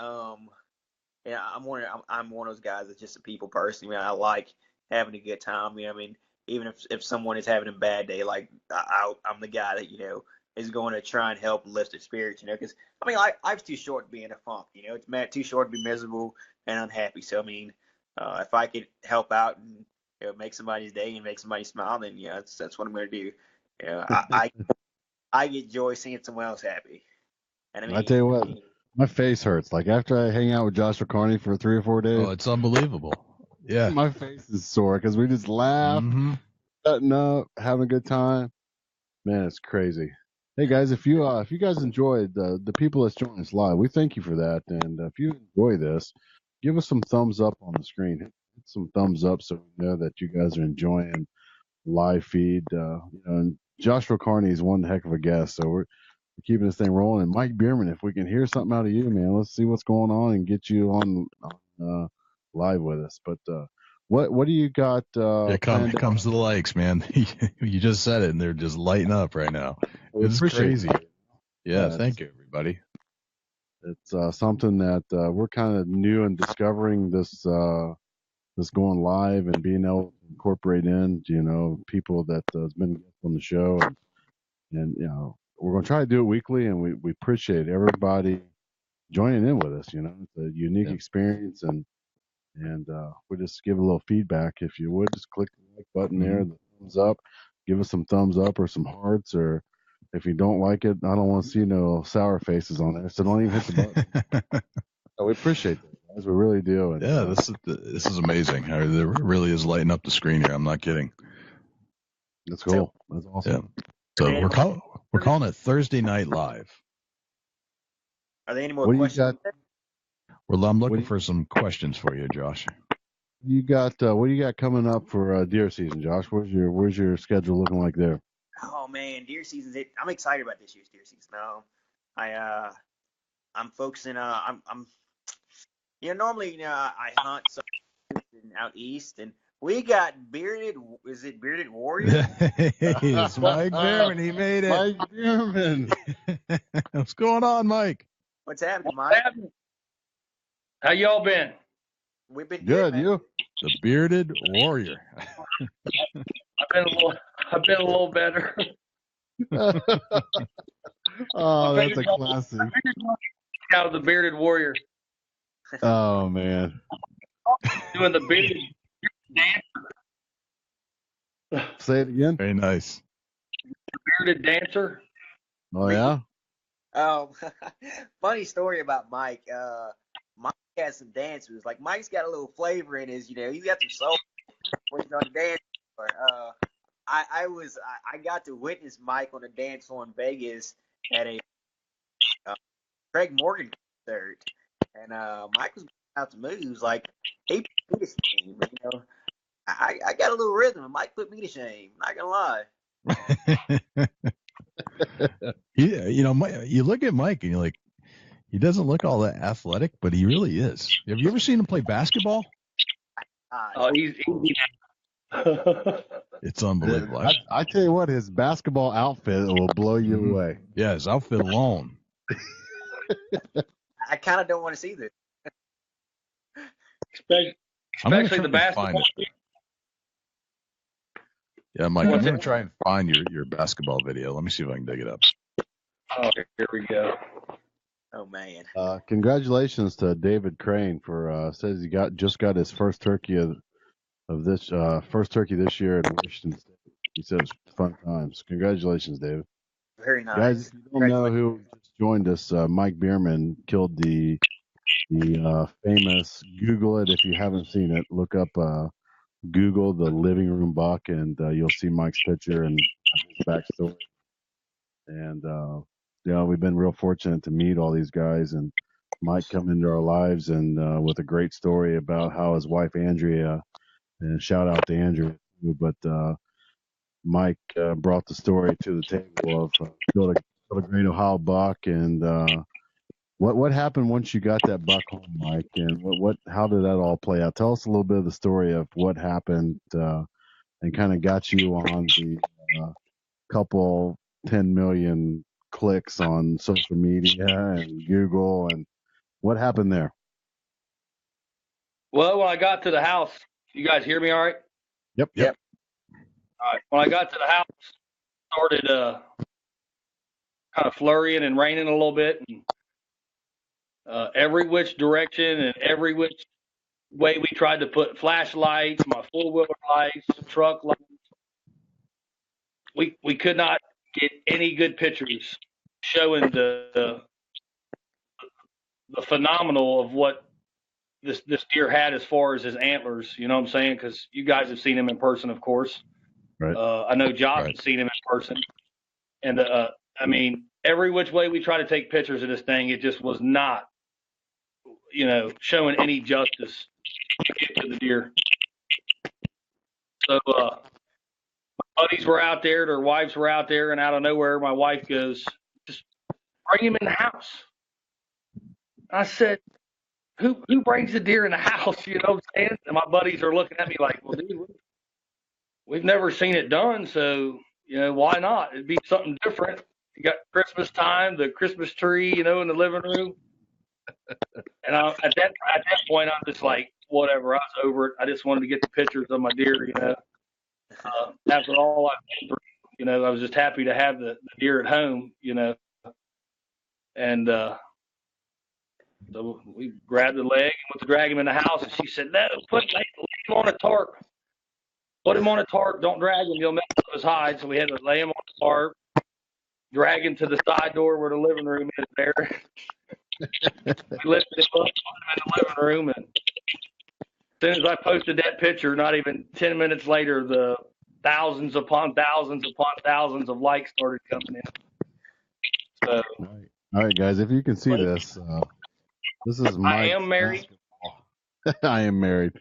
I'm one of those guys that's just a people person. I mean, I like having a good time. I mean, even if someone is having a bad day, like I'm the guy that is going to try and help lift their spirits. Because I mean, life's too short to be in a funk. It's too short to be miserable and unhappy. So I mean, if I could help out and make somebody's day and make somebody smile, then that's what I'm going to do. I get joy seeing someone else happy. And I mean, I tell you what, my face hurts. Like after I hang out with Josh or Carney for 3 or 4 days. Oh, it's unbelievable. Yeah. My face is sore because we just laugh. Mm-hmm. cutting up, having a good time. Man, it's crazy. Hey guys, if you guys enjoyed the people that's joining us live, we thank you for that. And if you enjoy this, give us some thumbs up on the screen. Hit some thumbs up so we know that you guys are enjoying live feed. And Joshua Carney is one heck of a guest, so we're keeping this thing rolling. And Mike Bierman, if we can hear something out of you, man, let's see what's going on and get you on live with us. But what do you got planned? Comes to the likes, man. You just said it, and they're just lighting up right now. It's crazy. Yeah, thank you, everybody. It's something that we're kind of new and discovering this going live and being able to incorporate in, people that has been on the show, and we're going to try to do it weekly, and we appreciate everybody joining in with us. It's a unique experience, and we just give a little feedback. If you would, just click the like button there, the thumbs up, give us some thumbs up or some hearts, or if you don't like it, I don't want to see no sour faces on there, so don't even hit the button. We appreciate that, guys. We really do. And, this is amazing. It really is lighting up the screen here. I'm not kidding. That's cool. That's awesome. Yeah. So we're calling it Thursday Night Live. Are there any more questions? Well, I'm looking for some questions for you, Josh. You got what do you got coming up for deer season, Josh? Where's your schedule looking like there? Oh man, deer season! I'm excited about this year's deer season. I'm focusing. I'm normally I hunt out east, and we got bearded. Is it bearded warrior? It's Mike Bierman. He made it. Mike Bierman. What's going on, Mike? What's happening, Mike? How y'all been? We've been good. You? The bearded warrior. I've been a little better. Oh, that's a classic. Out of the bearded warrior. Oh man. Doing the bearded dancer. Say it again. Very nice. Bearded dancer. Oh yeah. Oh, funny story about Mike. Mike has some dancers. Like Mike's got a little flavor in his. He's got some soul when he's on the dance floor. I got to witness Mike on a dance floor in Vegas at a Craig Morgan concert, and Mike was out to moves like he put me to shame. I got a little rhythm, and Mike put me to shame. Not gonna lie. You look at Mike and you're like, he doesn't look all that athletic, but he really is. Have you ever seen him play basketball? He's It's unbelievable. I tell you what, his basketball outfit will blow you away. Yeah, his outfit alone. I kind of don't want to see this. Especially the basketball. Yeah, Mike, I'm going to try and find your basketball video. Let me see if I can dig it up. Oh, here we go. Oh man! Congratulations to David Crane for says he just got his first turkey of this first turkey this year in Washington State. He said it was fun times. Congratulations, David. Very nice, guys. If you don't know who just joined us, Mike Bierman killed the famous. Google it if you haven't seen it. Look up Google the living room buck, and you'll see Mike's picture and his backstory. And we've been real fortunate to meet all these guys, and Mike come into our lives and with a great story about how his wife Andrea, and shout out to Andrea, but Mike brought the story to the table of killed a great Ohio buck, and what happened once you got that buck home, Mike, and how did that all play out? Tell us a little bit of the story of what happened and kind of got you on the couple 10 million clicks on social media and Google, and what happened there? Well, when I got to the house, you guys hear me all right? Yep. All right. When I got to the house, started kind of flurrying and raining a little bit, and every which direction and every which way we tried to put flashlights, my four-wheeler lights, truck lights. We could not get any good pictures showing the phenomenal of what this deer had as far as his antlers. You know what I'm saying? Because you guys have seen him in person, of course. Right. I know Josh has seen him in person, and I mean, every which way we try to take pictures of this thing, it just was not, showing any justice to get to the deer. So buddies were out there, their wives were out there, and out of nowhere, my wife goes, "Just bring him in the house." I said, "Who brings the deer in the house?" You know what I'm saying? And my buddies are looking at me like, "Well, dude, we've never seen it done, so why not? It'd be something different." You got Christmas time, the Christmas tree, in the living room. And at that point, I'm just like, whatever. I was over it. I just wanted to get the pictures of my deer. After all I've been through, I was just happy to have the deer at home. And so we grabbed the leg and went to drag him in the house. And she said, "No, lay him on a tarp. Put him on a tarp. Don't drag him. You'll mess up his hide." So we had to lay him on the tarp, drag him to the side door where the living room is there. We lifted him up, put him in the living room, and as soon as I posted that picture, not even 10 minutes later, the thousands upon thousands upon thousands of likes started coming in. So, all right, guys, if you can see this, this is Mike's I am married. I am married.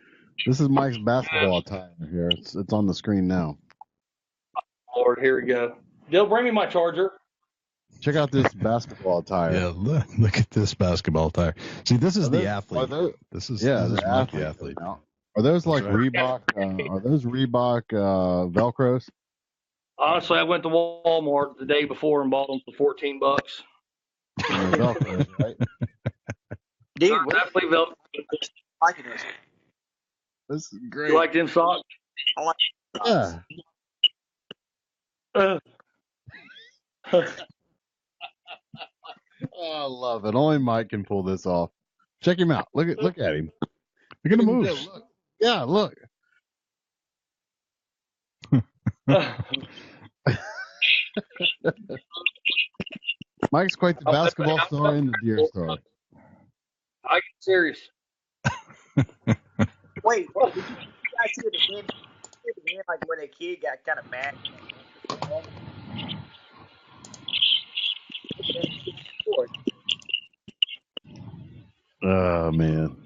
This is Mike's basketball attire here. It's on the screen now. Lord, here we go. Dill, bring me my charger. Check out this basketball attire. Yeah, look at this basketball attire. See, this is the athlete. This is Mike the athlete. Are those like Reebok? Are those Reebok Velcros? Honestly, I went to Walmart the day before and bought them for $14. Velcros, right? Dude, Definitely Velcro. liking this. This is great. You like them socks? I like Yeah. Oh, I love it. Only Mike can pull this off. Check him out. Look at him. Look at the moves. Look. Yeah, look. Mike's quite the basketball star and the deer star. I get serious. Wait, did you guys see the end? Like where the kid got kind of mad. Oh man,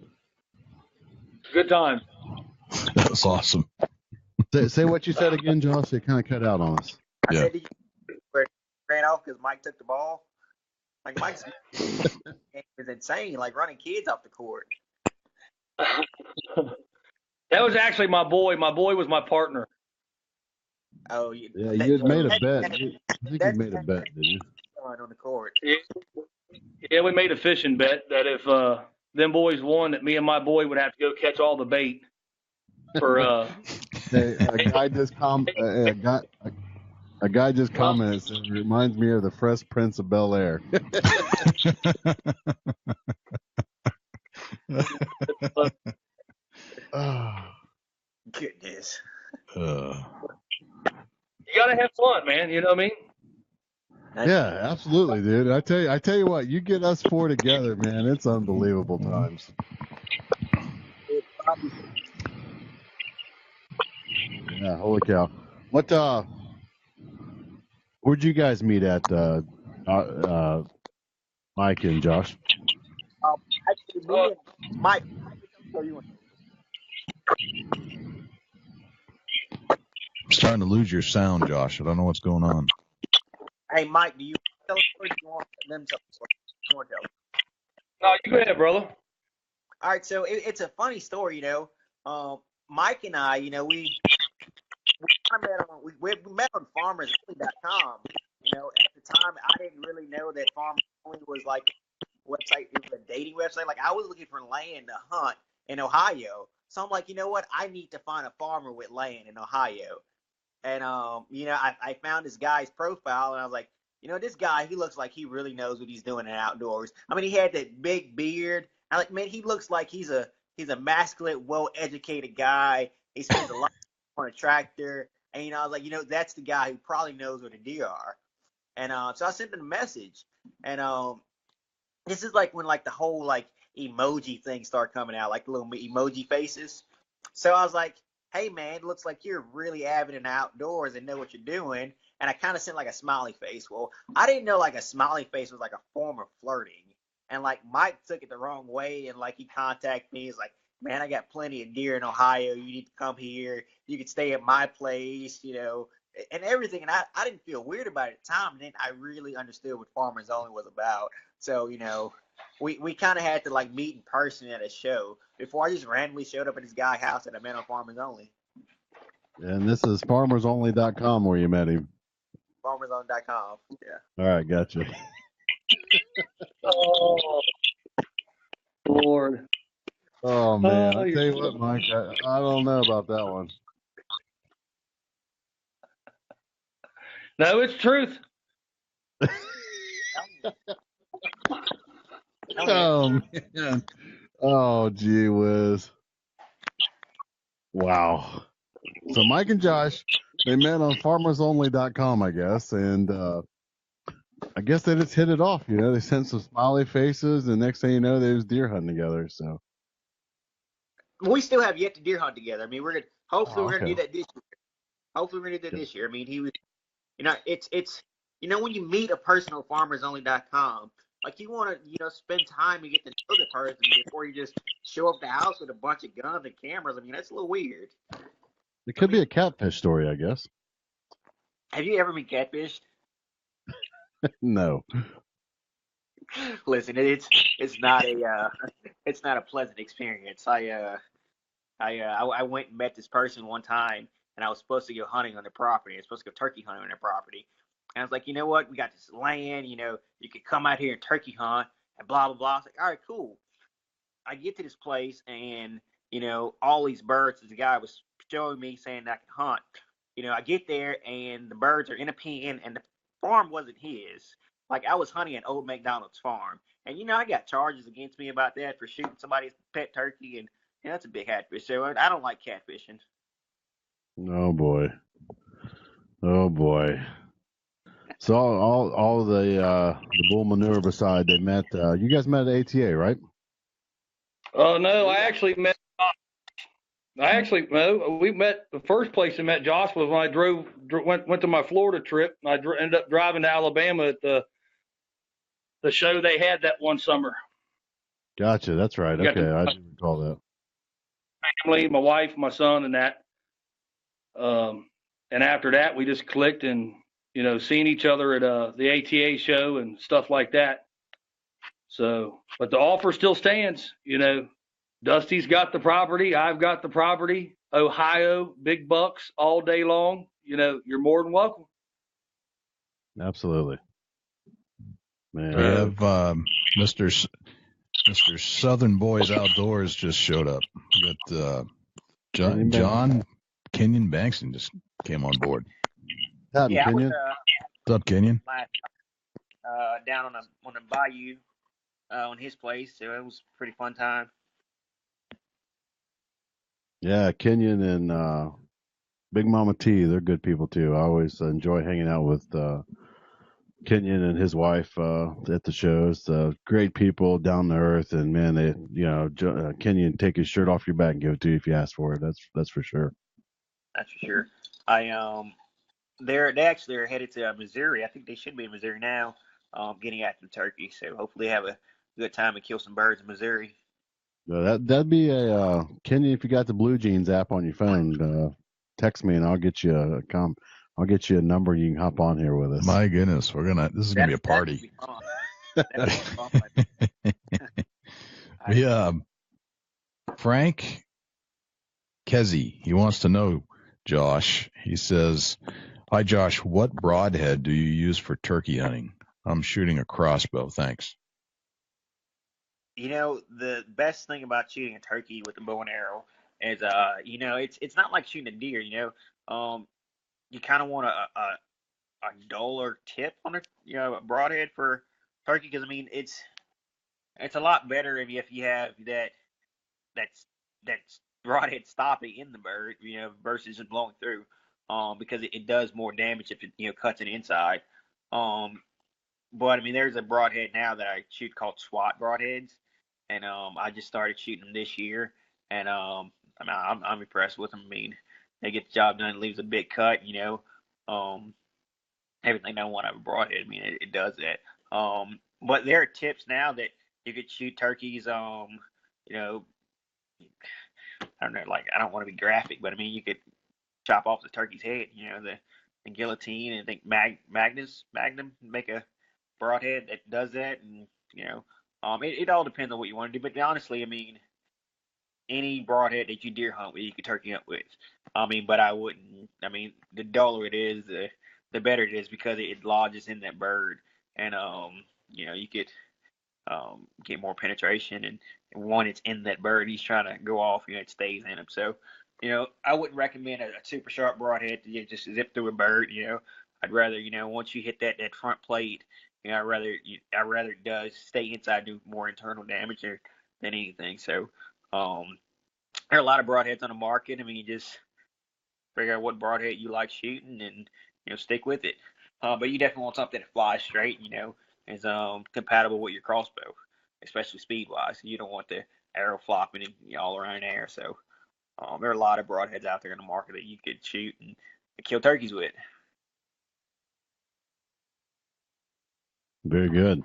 Good time. That was awesome. say what you said again, Josh. It kind of cut out on us. I said, did you where it ran off because Mike took the ball? Like Mike's was insane, like running kids off the court. That was actually my boy. My boy was my partner. Oh, yeah, you had made a bet. I think you made a bet, didn't you? On the court. Yeah, we made a fishing bet that if them boys won, that me and my boy would have to go catch all the bait. For a guy just a guy just commented. Said, it reminds me of the Fresh Prince of Bel Air. Goodness. You gotta have fun, man. You know what I mean? Yeah, absolutely, dude. I tell you what, you get us four together, man. It's unbelievable times. Yeah, holy cow! What? Where'd you guys meet at? Mike and Josh. Actually, me and Mike. I'm starting to lose your sound, Josh. I don't know what's going on. Hey, Mike, do you tell us what you want them to tell? No, you go ahead, brother. All right, so it's a funny story, Mike and I, we kind of met on FarmersOnly.com. At the time, I didn't really know that Farmers Only was like a website. It was a dating website. Like I was looking for land to hunt in Ohio, so I'm like, you know what? I need to find a farmer with land in Ohio. And I found this guy's profile, and I was like, this guy, he looks like he really knows what he's doing in outdoors. I mean, he had that big beard. I'm like, man, he looks like he's a masculine, well-educated guy. He spends a lot on a tractor, and I was like, that's the guy who probably knows what a deer are. And so I sent him a message, and this is like when like the whole like emoji thing started coming out, like the little emoji faces. So I was like, hey man, it looks like you're really avid in outdoors and know what you're doing. And I kind of sent like a smiley face. Well, I didn't know like a smiley face was like a form of flirting. And like Mike took it the wrong way, and like he contacted me. He's like, man, I got plenty of deer in Ohio. You need to come here. You can stay at my place, and everything. And I didn't feel weird about it at the time. And then I really understood what Farmers Only was about. So, we kind of had to like meet in person at a show before I just randomly showed up at this guy's house that I met on Farmers Only. And this is farmersonly.com where you met him. FarmersOnly.com. Yeah. All right, gotcha. Oh, Lord. Oh man, Oh, I you're tell you so- what, Mike, I don't know about that one. No, it's truth. Oh man. Oh gee whiz. Wow. So Mike and Josh, they met on farmersonly.com, I guess, and I guess they just hit it off. They sent some smiley faces, and next thing you know, they was deer hunting together. So We still have yet to deer hunt together. I mean, hopefully we're gonna okay. do that this year. Hopefully we're gonna do that this year. I mean, he was, it's when you meet a person on FarmersOnly.com, like you want to spend time and get to know the person before you just show up at the house with a bunch of guns and cameras. I mean, that's a little weird. It could be a catfish story, I guess. Have you ever been catfished? No. Listen, it's not a pleasant experience. I went and met this person one time, and I was supposed to go hunting on their property. I was supposed to go turkey hunting on their property. And I was like, you know what? We got this land. You could come out here and turkey hunt and blah blah blah. I was like, all right, cool. I get to this place, and all these birds. The guy was showing me saying I could hunt. I get there, and the birds are in a pen, and the farm wasn't his. Like I was hunting at Old McDonald's farm, and I got charges against me about that for shooting somebody's pet turkey, and that's a big catfish. So I don't like catfishing. Oh boy. Oh boy. So all the bull manure beside, they met. You guys met at ATA, right? Oh no, I actually met. No, we met. The first place I met Josh was when I went to my Florida trip. And I ended up driving to Alabama at the show they had that one summer. Gotcha. That's right. We got Okay, I the do recall that. family, my wife, my son, and that. And after that, we just clicked and seeing each other at the ATA show and stuff like that. So, but the offer still stands. Dusty's got the property. I've got the property. Ohio, big bucks all day long. You're more than welcome. Absolutely. Man. We have Mr. Southern Boys Outdoors just showed up. We got John Kenyon Bankston just came on board. Yeah, I was What's up, Kenyon? down on the bayou on his place, so it was a pretty fun time. Yeah, Kenyon and Big Mama T, they're good people too. I always enjoy hanging out with Kenyon and his wife at the shows. Great people, down to earth, and man, they Kenyon take his shirt off your back and give it to you if you ask for it. That's for sure. That's for sure. They actually are headed to Missouri. I think they should be in Missouri now, getting after turkey. So hopefully they have a good time and kill some birds in Missouri. That'd be a Kenyon. If you got the Blue Jeans app on your phone, text me and I'll get you I'll get you a number. You can hop on here with us. My goodness, this is gonna be a party. Frank Kezzy, he wants to know, Josh. He says, "Hi, Josh. What broadhead do you use for turkey hunting? I'm shooting a crossbow. Thanks." The best thing about shooting a turkey with a bow and arrow is, it's not like shooting a deer. You kind of want a duller tip on a broadhead for turkey, because I mean it's a lot better if you have that's broadhead stopping in the bird, versus just blowing through, because it does more damage if it cuts it inside. But I mean, there's a broadhead now that I shoot called SWAT broadheads, and I just started shooting them this year, and I mean, I'm impressed with them. I mean, they get the job done, leaves a big cut. Everything I want out of a broadhead. I mean, it does that. But there are tips now that you could shoot turkeys. You know, I don't know, like I don't want to be graphic, but I mean, you could chop off the turkey's head. The guillotine, and I think Magnum make a broadhead that does that, and it all depends on what you want to do. But honestly, I mean, any broadhead that you deer hunt with, you can turkey hunt with. I mean, but I wouldn't. I mean, the duller it is, the better it is because it lodges in that bird, and you could get more penetration. And when it's in that bird, he's trying to go off. It stays in him. So, I wouldn't recommend a super sharp broadhead to just zip through a bird. I'd rather, once you hit that front plate, I'd rather it does stay inside, do more internal damage than anything. So, there are a lot of broadheads on the market. I mean, you just figure out what broadhead you like shooting and stick with it. But you definitely want something that flies straight. Is compatible with your crossbow, especially speed wise. You don't want the arrow flopping all around the air. So there are a lot of broadheads out there in the market that you could shoot and kill turkeys with. Very good.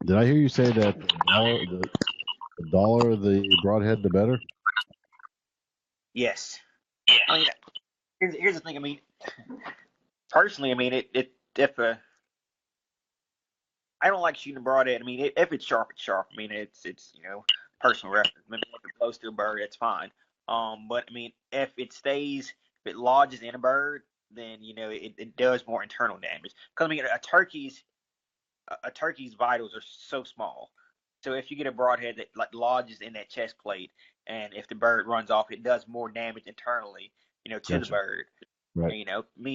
Did I hear you say that the dollar the broadhead, the better? Yes. I mean, here's the thing. I mean, personally, I mean, if I don't like shooting a broadhead. I mean, if it's sharp, it's sharp. I mean, it's personal reference. I mean, if it blows through a bird, it's fine. But I mean, if it lodges in a bird, then it does more internal damage. Because I mean, a turkey's vitals are so small. So if you get a broadhead that like lodges in that chest plate, and if the bird runs off, it does more damage internally, to Gotcha. the bird. Right.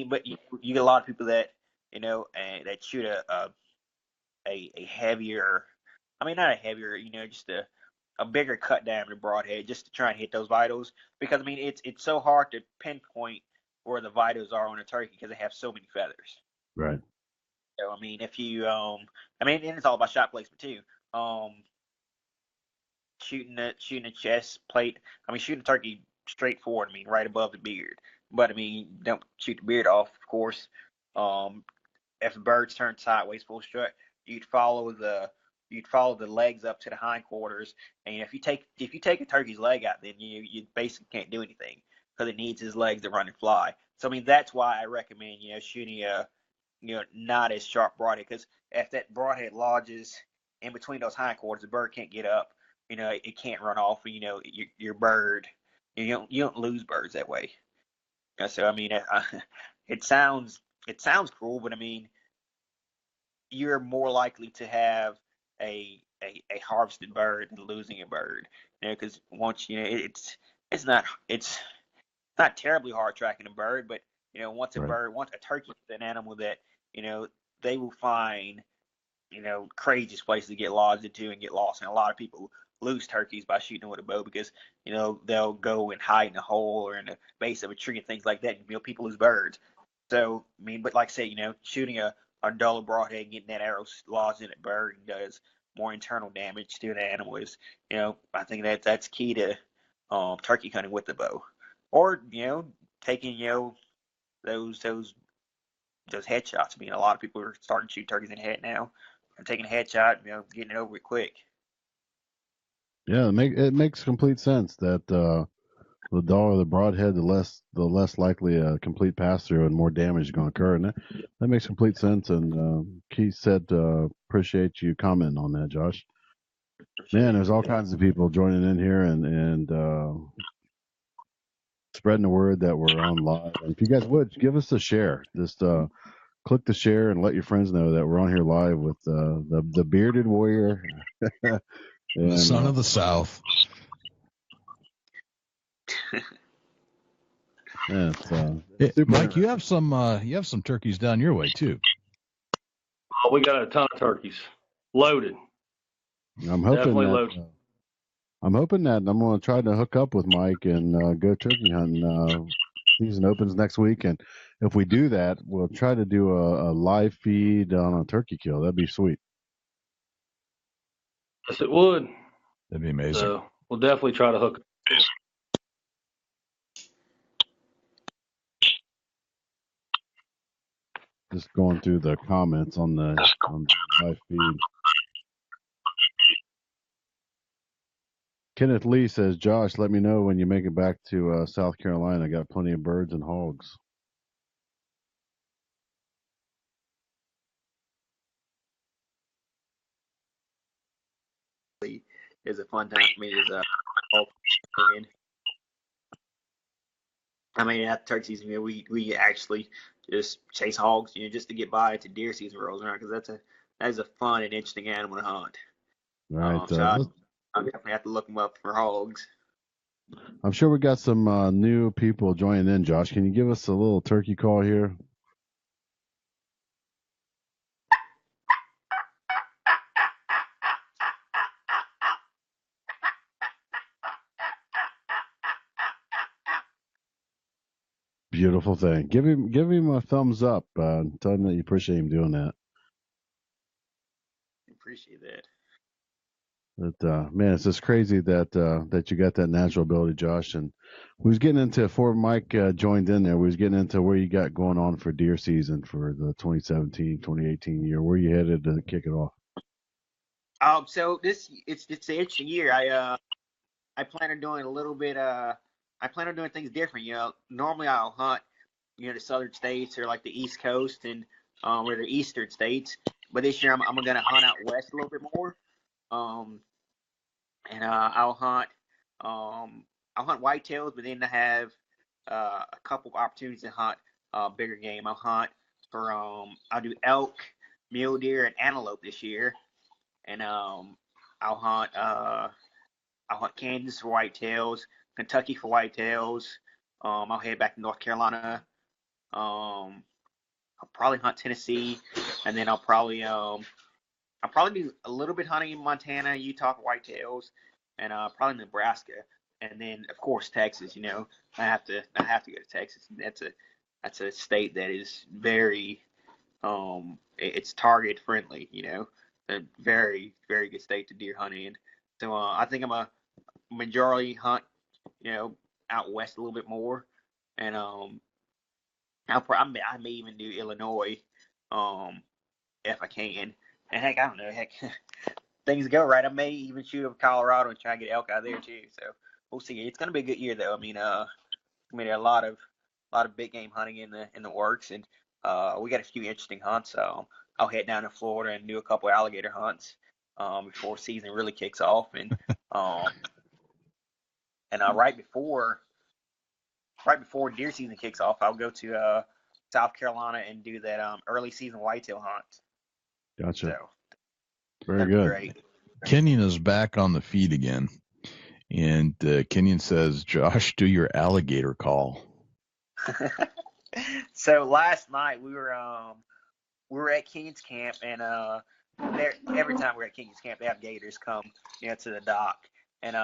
But you get a lot of people that that shoot a heavier, I mean not a heavier, just a bigger cut diameter broadhead just to try and hit those vitals, because I mean it's so hard to pinpoint where the vitals are on a turkey because they have so many feathers. Right. So I mean, if you I mean, and it's all about shot placement too. Shooting a chest plate. I mean, shooting a turkey straight forward. I mean, right above the beard. But I mean, don't shoot the beard off, of course. If the bird's turned sideways full strut, you'd follow the legs up to the hindquarters. And if you take a turkey's leg out, then you basically can't do anything because it needs his legs to run and fly. So I mean, that's why I recommend shooting a not as sharp broadhead, because if that broadhead lodges in between those hindquarters, the bird can't get up. It can't run off. Your bird. You don't lose birds that way. So I mean, it sounds cruel, but I mean, you're more likely to have a harvested bird than losing a bird. Because once it's not terribly hard tracking a bird, but once a turkey is an animal that they will find craziest places to get lodged into and get lost. And a lot of people lose turkeys by shooting with a bow because they'll go and hide in a hole or in the base of a tree and things like that. People lose birds. So I mean, but like I said, shooting a duller broadhead and getting that arrow lodged in a bird does more internal damage to the animal. Is I think that's key to turkey hunting with the bow, or taking those headshots. I mean, a lot of people are starting to shoot turkeys in the head now. I'm taking a headshot, getting it over with quick. Yeah, it makes complete sense that the duller the broadhead, the less likely a complete pass through and more damage is going to occur, and that makes complete sense. And Keith said, appreciate you commenting on that, Josh. Man, there's all kinds of people joining in here and spreading the word that we're on live. And if you guys would give us a share, just click the share and let your friends know that we're on here live with the bearded warrior, and, the son of the South. Yeah, Mike, you have some turkeys down your way too. Oh, we got a ton of turkeys loaded. I'm hoping that I'm going to try to hook up with Mike and go turkey hunting. Season opens next week, and if we do that, we'll try to do a live feed on a turkey kill. That'd be sweet. Yes, it would. That'd be amazing. So we'll definitely try to hook. Just going through the comments on the live feed. Kenneth Lee says, Josh, let me know when you make it back to South Carolina. I got plenty of birds and hogs. It's a fun time for me. I mean, at turkey season, we actually just chase hogs, just to get by to deer season rolls around, because that is a fun and interesting animal to hunt. Right. So I definitely have to look them up for hogs. I'm sure we got some new people joining in, Josh. Can you give us a little turkey call here? Beautiful thing. Give him a thumbs up. Tell him that you appreciate him doing that. Appreciate that. But man, it's just crazy that you got that natural ability, Josh. And we was getting into, before Mike joined in there, we was getting into where you got going on for deer season for the 2017-2018 year. Where you headed to kick it off? So it's the interesting year. I plan on doing a little bit. I plan on doing things different. Normally I'll hunt, the southern states or like the East Coast and or the eastern states. But this year I'm gonna hunt out west a little bit more. And I'll hunt whitetails, but then I have a couple opportunities to hunt bigger game. I'll do elk, mule deer, and antelope this year, and I'll hunt Kansas for whitetails, Kentucky for whitetails. I'll head back to North Carolina. I'll probably hunt Tennessee, and then I'll probably do a little bit hunting in Montana, Utah for whitetails, and probably Nebraska, and then of course Texas. I have to go to Texas. That's a state that is very it's target friendly. A very, very good state to deer hunt in. So I think I'm a majority hunt out west a little bit more, and I may even do Illinois if I can. And heck, I don't know. Heck, things go right, I may even shoot up Colorado and try and get elk out there too. So we'll see. It's gonna be a good year though. I mean, there are a lot of big game hunting in the works, and we got a few interesting hunts. So I'll head down to Florida and do a couple alligator hunts before season really kicks off, and right before deer season kicks off, I'll go to South Carolina and do that early season whitetail hunt. Gotcha. So, very good. Great. Kenyon is back on the feed again, and Kenyon says, "Josh, do your alligator call." So last night we were at Kenyon's camp, and every time we're at Kenyon's camp, they have gators come to the dock, and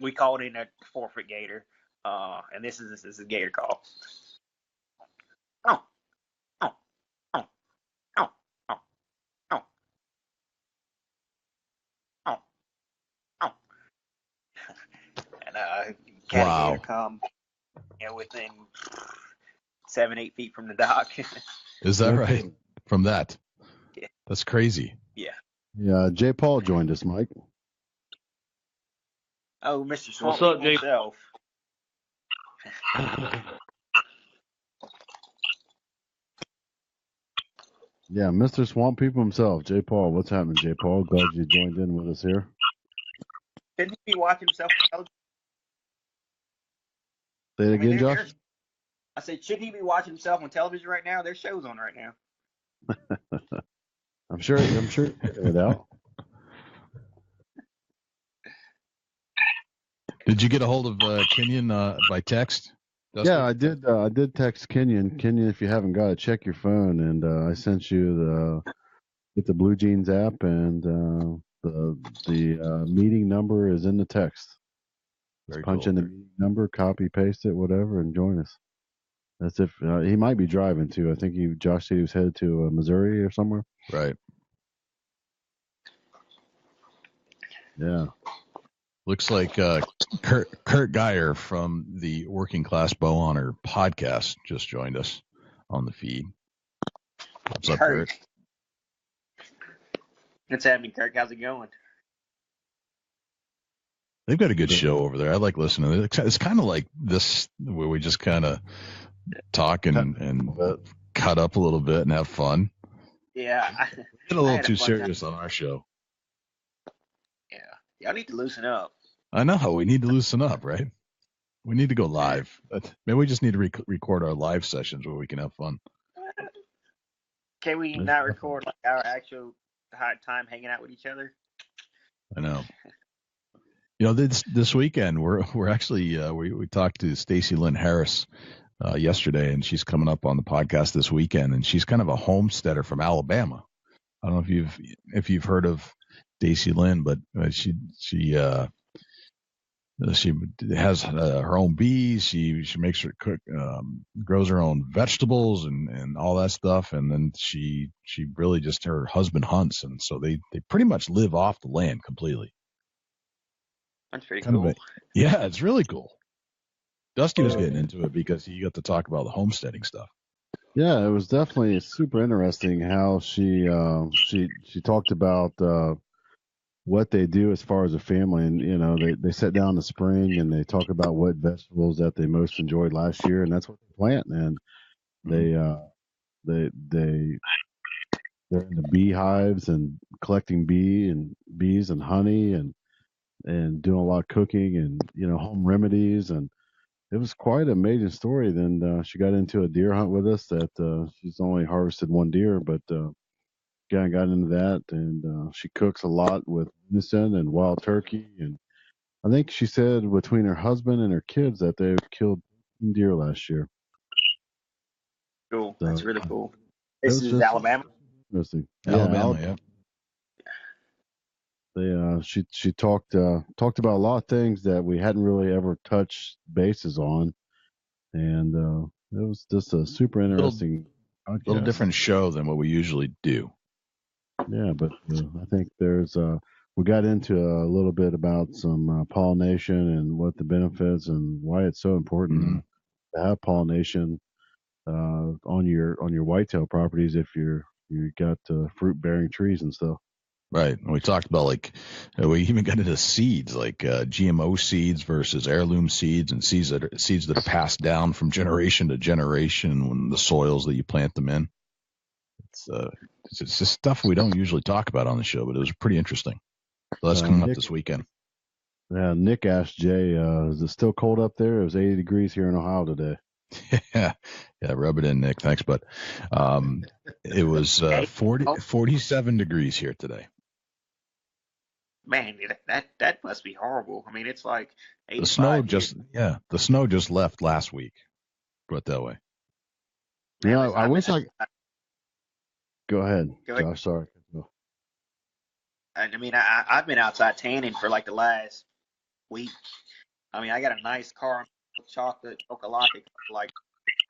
we called in a 4-foot gator, and this is a gator call. Oh, oh, oh, oh, oh, oh, oh, oh, and gator come, within 7-8 feet from the dock. Is that right? From that? Yeah. That's crazy. Yeah. Yeah. J. Paul joined us, Mike. Oh, Mr. Swamp What's up, Jay? himself. Yeah, Mr. Swamp People himself, J. Paul. What's happening, J. Paul? Glad you joined in with us here. Didn't he watch himself? Say it again, Josh? I said, shouldn't he be watching himself on television right now? There's shows on right now. I'm sure it out. Did you get a hold of Kenyon by text? Dustin? Yeah, I did. I did text Kenyon. Kenyon, if you haven't got it, check your phone. And I sent you the Blue Jeans app, and the meeting number is in the text. Just punch in the meeting number, copy, paste it, whatever, and join us. That's if he might be driving too. I think Josh said he was headed to Missouri or somewhere. Right. Yeah. Looks like Kurt Geyer from the Working Class Bow Hunter podcast just joined us on the feed. What's up, Kurt? What's happening, Kirk? How's it going? They've got a good show over there. I like listening. It's kind of like this, where we just kind of talk and cut up a little bit and have fun. Yeah. Get a little too serious on our show. Yeah. Y'all need to loosen up. I know. We need to loosen up, right? We need to go live. Maybe we just need to record our live sessions where we can have fun. Can we not record like our actual time hanging out with each other? I know. You know, this weekend we're actually we talked to Stacy Lynn Harris yesterday, and she's coming up on the podcast this weekend, and she's kind of a homesteader from Alabama. I don't know if you've heard of Stacy Lynn, but she has her own bees. She makes her grows her own vegetables and all that stuff. And then she really just, her husband hunts. And so they pretty much live off the land completely. That's pretty cool. Yeah, it's really cool. Dusty was getting into it because he got to talk about the homesteading stuff. Yeah, it was definitely super interesting how she talked about what they do as far as a family, and you know they sit down in the spring and they talk about what vegetables that they most enjoyed last year, and that's what they plant. And they're in the beehives and collecting bees and honey and doing a lot of cooking and home remedies, and it was quite an amazing story. Then she got into a deer hunt with us that she's only harvested one deer, but got into that, and she cooks a lot with venison and wild turkey, and I think she said between her husband and her kids that they've killed deer last year. Cool. That's really cool. This is Alabama. Interesting. Alabama, yeah. She talked about a lot of things that we hadn't really ever touched bases on, and it was just a super interesting, little different show than what we usually do. Yeah, but I think we got into a little bit about some pollination and what the benefits and why it's so important to have pollination on your whitetail properties if you got fruit bearing trees and stuff. Right. And we talked about we even got into seeds, like GMO seeds versus heirloom seeds, and seeds that are passed down from generation to generation when the soils that you plant them in. It's just stuff we don't usually talk about on the show, but it was pretty interesting. So that's coming up this weekend. Yeah, Nick asked Jay, is it still cold up there? It was 80 degrees here in Ohio today. Yeah, rub it in, Nick. Thanks, bud. It was 47 degrees here today. Man, that must be horrible. I mean, it's like 85. The snow just left last week. Put it that way. Yeah, I wish I. Go ahead, Josh. Sorry. I mean, I've been outside tanning for like the last week. I mean, I got a nice car, chocolate chocolate. Like,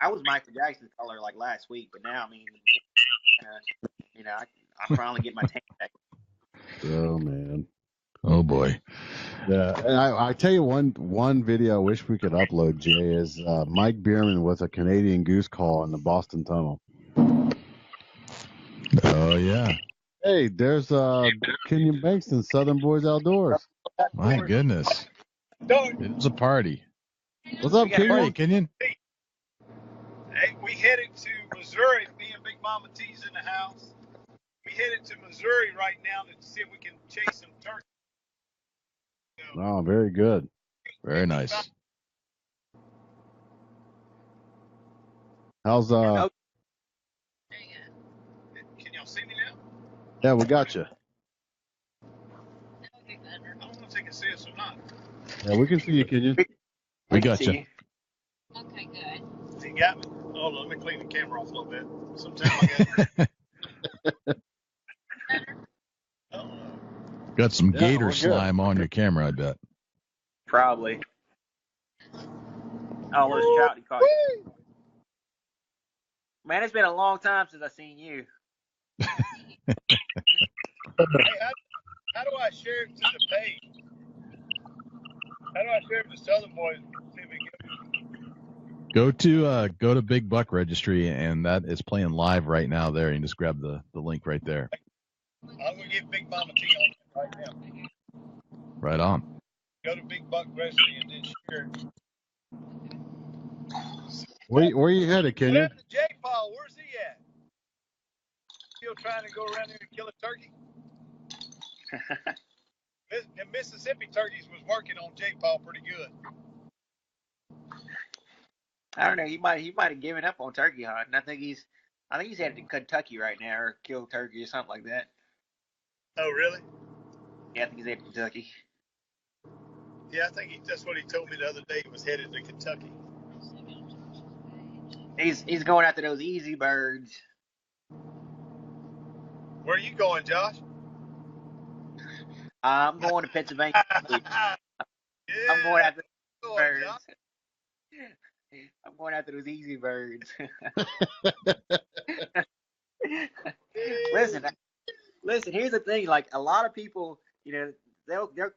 I was Michael Jackson's color like last week, but now, I mean, I'm finally getting my tan back. Oh man. Oh boy. Yeah, and I tell you one video I wish we could upload, Jay, is Mike Bierman with a Canadian goose call in the Boston Tunnel. Oh yeah. Hey, there's Kenyon Bankston, Southern Boys Outdoors. My goodness. It's a party. What's up, Kenyon? Kenyon? Hey, we headed to Missouri. Me and Big Mama T's in the house. We headed to Missouri right now to see if we can chase some turkey. Oh, very good. Very nice. How's Can y'all see me now? Yeah, we got you. I don't know if they can see us or not. Yeah, we can see you, Kenyon. We got you. Okay, good. You got me. Hold on, let me clean the camera off a little bit. Sometimes I got Got some gator slime on your camera, I bet. Probably. Oh, there's trout he caught. Man, it's been a long time since I've seen you. Hey, how do I share it to the page? How do I share it to Southern Boys? See if we can Go to Big Buck Registry, and that is playing live right now there. You just grab the link right there. I'm going to get Big Mama T on right now. Right on. Go to Big Buck Registry and then share. Where you headed, What Kenyon? happened to J. Paul? Where's he at? Still trying to go around here and kill a turkey? The Mississippi turkeys was working on J. Paul pretty good. I don't know. He might have given up on turkey hunting. I think he's headed to Kentucky right now, or kill turkey or something like that. Oh, really? Yeah, I think he's headed to Kentucky. Yeah, I think that's what he told me the other day. He was headed to Kentucky. He's going after those easy birds. Where are you going, Josh? I'm going to Pennsylvania. Yeah, I'm going after go on, birds. Josh. I'm going after those easy birds. Listen. Here's the thing. Like, a lot of people, they're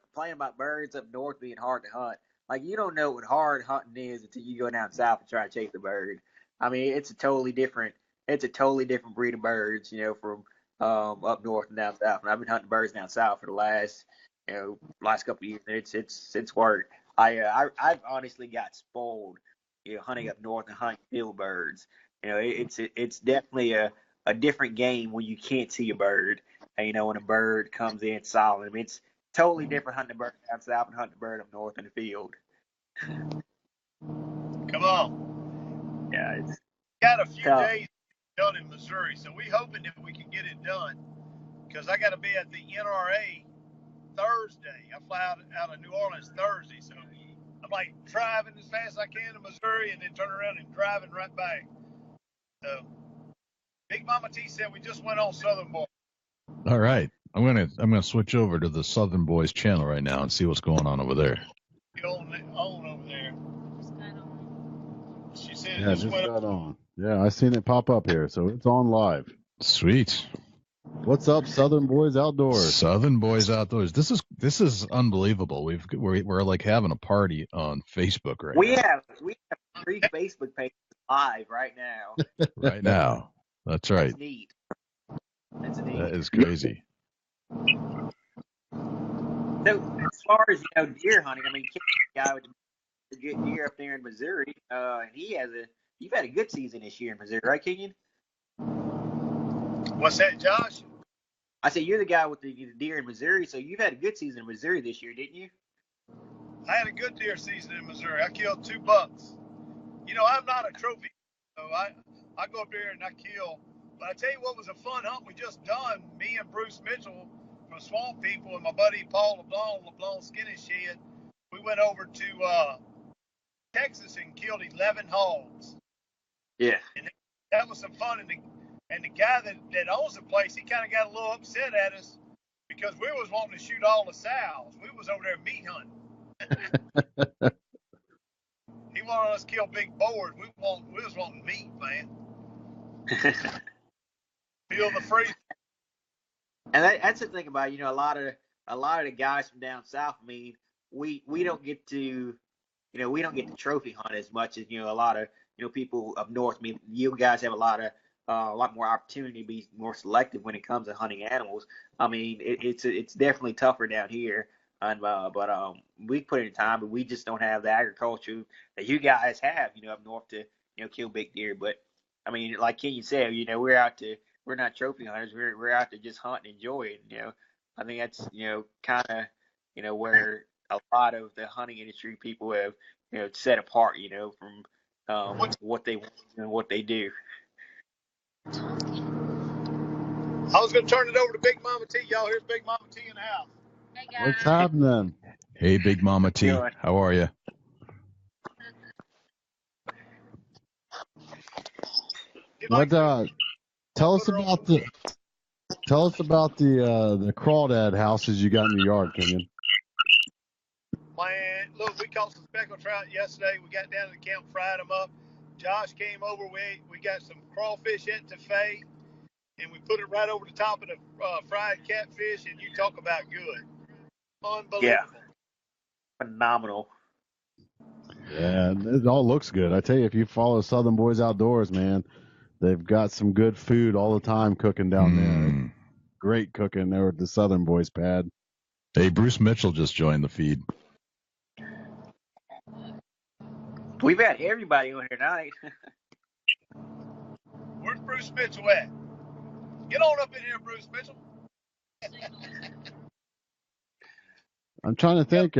complaining about birds up north being hard to hunt. Like, you don't know what hard hunting is until you go down south and try to chase the bird. I mean, it's a totally different breed of birds, from up north and down south. And I've been hunting birds down south for the last couple of years. It's work. I've honestly got spoiled, hunting up north and hunting field birds. It's definitely a different game when you can't see a bird. And, when a bird comes in solid. I mean, it's totally different hunting a bird down south and hunting a bird up north in the field. Come on. Yeah, it's Got a few tough. days done in Missouri, so we hoping that we can get it done. Because I got to be at the NRA Thursday. I fly out of New Orleans Thursday, so I'm like driving as fast as I can to Missouri and then turn around and driving right back. So Big Mama T said we just went on Southern Boy. All right. I'm gonna switch over to the Southern Boys channel right now and see what's going on over there. On over there. She said Yeah, just got on. Yeah, I seen it pop up here, so it's on live. Sweet. What's up, Southern Boys Outdoors? Southern Boys Outdoors. This is unbelievable. We're like having a party on Facebook right now. We have 3 Facebook pages live right now. Right now. That's right. That's neat. That is crazy. So as far as deer hunting, I mean, Kenny's a guy with the good deer up there in Missouri, and you've had a good season this year in Missouri, right, Kenyon? What's that, Josh? I said you're the guy with the deer in Missouri, so you've had a good season in Missouri this year, didn't you? I had a good deer season in Missouri. I killed 2 bucks. I'm not a trophy, so I go up there and I kill. But I tell you what was a fun hunt we just done. Me and Bruce Mitchell from Swamp People and my buddy Paul LeBlanc Skinny Shed. We went over to Texas and killed 11 hogs. Yeah. And that was some fun. And the guy that owns the place, he kind of got a little upset at us because we was wanting to shoot all the sows. We was over there meat hunting. He wanted us to kill big boars. We was wanting meat, man. Feel the freeze. And that's the thing about a lot of the guys from down south. I mean, we don't get to trophy hunt as much as a lot of people up north. I mean, you guys have a lot more opportunity to be more selective when it comes to hunting animals. I mean, it's definitely tougher down here, and but we put in time, but we just don't have the agriculture that you guys have, up north to kill big deer. But I mean, like Kenyon said, we're not trophy hunters. We're out to just hunt and enjoy it. I think that's kind of where a lot of the hunting industry people have set apart from what they want and what they do. I was going to turn it over to Big Mama T. Y'all, here's Big Mama T in the house. Hey guys. What's happening? Hey, Big Mama T. How are you? What? Tell us about the crawdad houses you got in your yard, Kenyon. Man, look, we caught some speckled trout yesterday. We got down to the camp, fried them up. Josh came over. We got some crawfish etouffee, and we put it right over the top of the fried catfish, and you talk about good. Unbelievable. Yeah. Phenomenal. Yeah, it all looks good. I tell you, if you follow Southern Boys Outdoors, man, they've got some good food all the time cooking down there. Great cooking there at the Southern Boys pad. Hey, Bruce Mitchell just joined the feed. We've had everybody on here tonight. Where's Bruce Mitchell at? Get on up in here, Bruce Mitchell. I'm trying to think.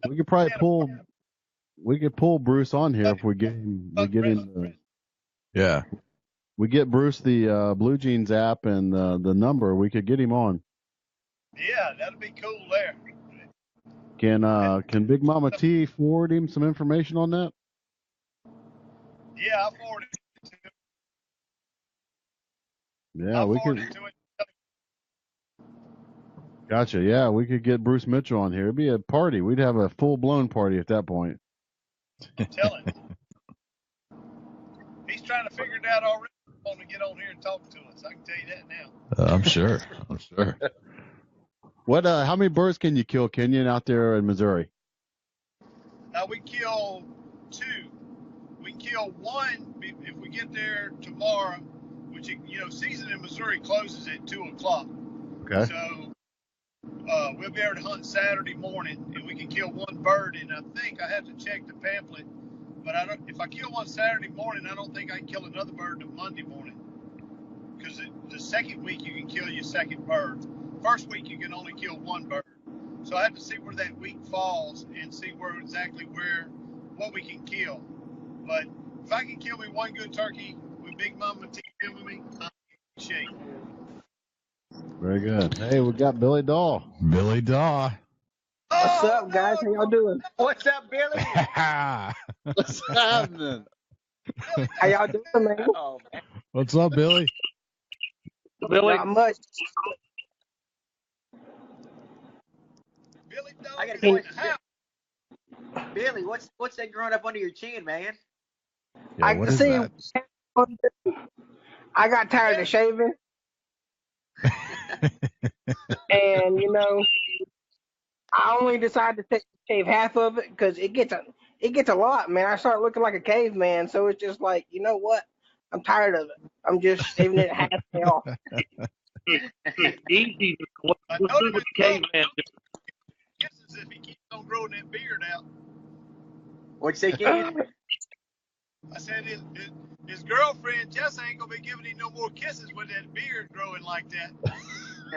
We could probably pull Bruce on here if we get him. Yeah. We get Bruce the Blue Jeans app and the number. We could get him on. Yeah, that'd be cool there. Can Big Mama T forward him some information on that? Yeah, I'll forward it to him. Yeah, we could. Gotcha. Yeah, we could get Bruce Mitchell on here. It'd be a party. We'd have a full-blown party at that point. I'm telling you. He's trying to figure it out already. Want to get on here and talk to us. I can tell you that now. I'm sure. What? How many birds can you kill, Kenyon, out there in Missouri? We kill 2. We can kill 1 if we get there tomorrow, which, season in Missouri closes at 2 o'clock. Okay. So we'll be able to hunt Saturday morning, and we can kill 1 bird. And I think I have to check the pamphlet, but if I kill 1 Saturday morning, I don't think I can kill another bird until Monday morning. Because the second week you can kill your second bird. First week you can only kill 1 bird. So I have to see where that week falls and see what we can kill. But if I can kill me 1 good turkey with Big Mama T with me, I'm in shape. Very good. Hey, we got Billy Daw. Billy Daw. What's up, guys? How y'all doing? What's up, Billy? What's happening? How y'all doing, man? Oh, man. What's up, Billy? Billy, Not much. Billy, I got a question. Billy, what's that growing up under your chin, man? Yeah, what is that? I got tired of shaving, and I only decided to shave half of it because it gets a lot, man. I start looking like a caveman, so it's just like, you know what? I'm tired of it. I'm just shaving it half off. easy. What the caveman do? Kisses if he keeps on growing that beard out. What'd you say, Kenny? I said his girlfriend Jess ain't gonna be giving him no more kisses with that beard growing like that.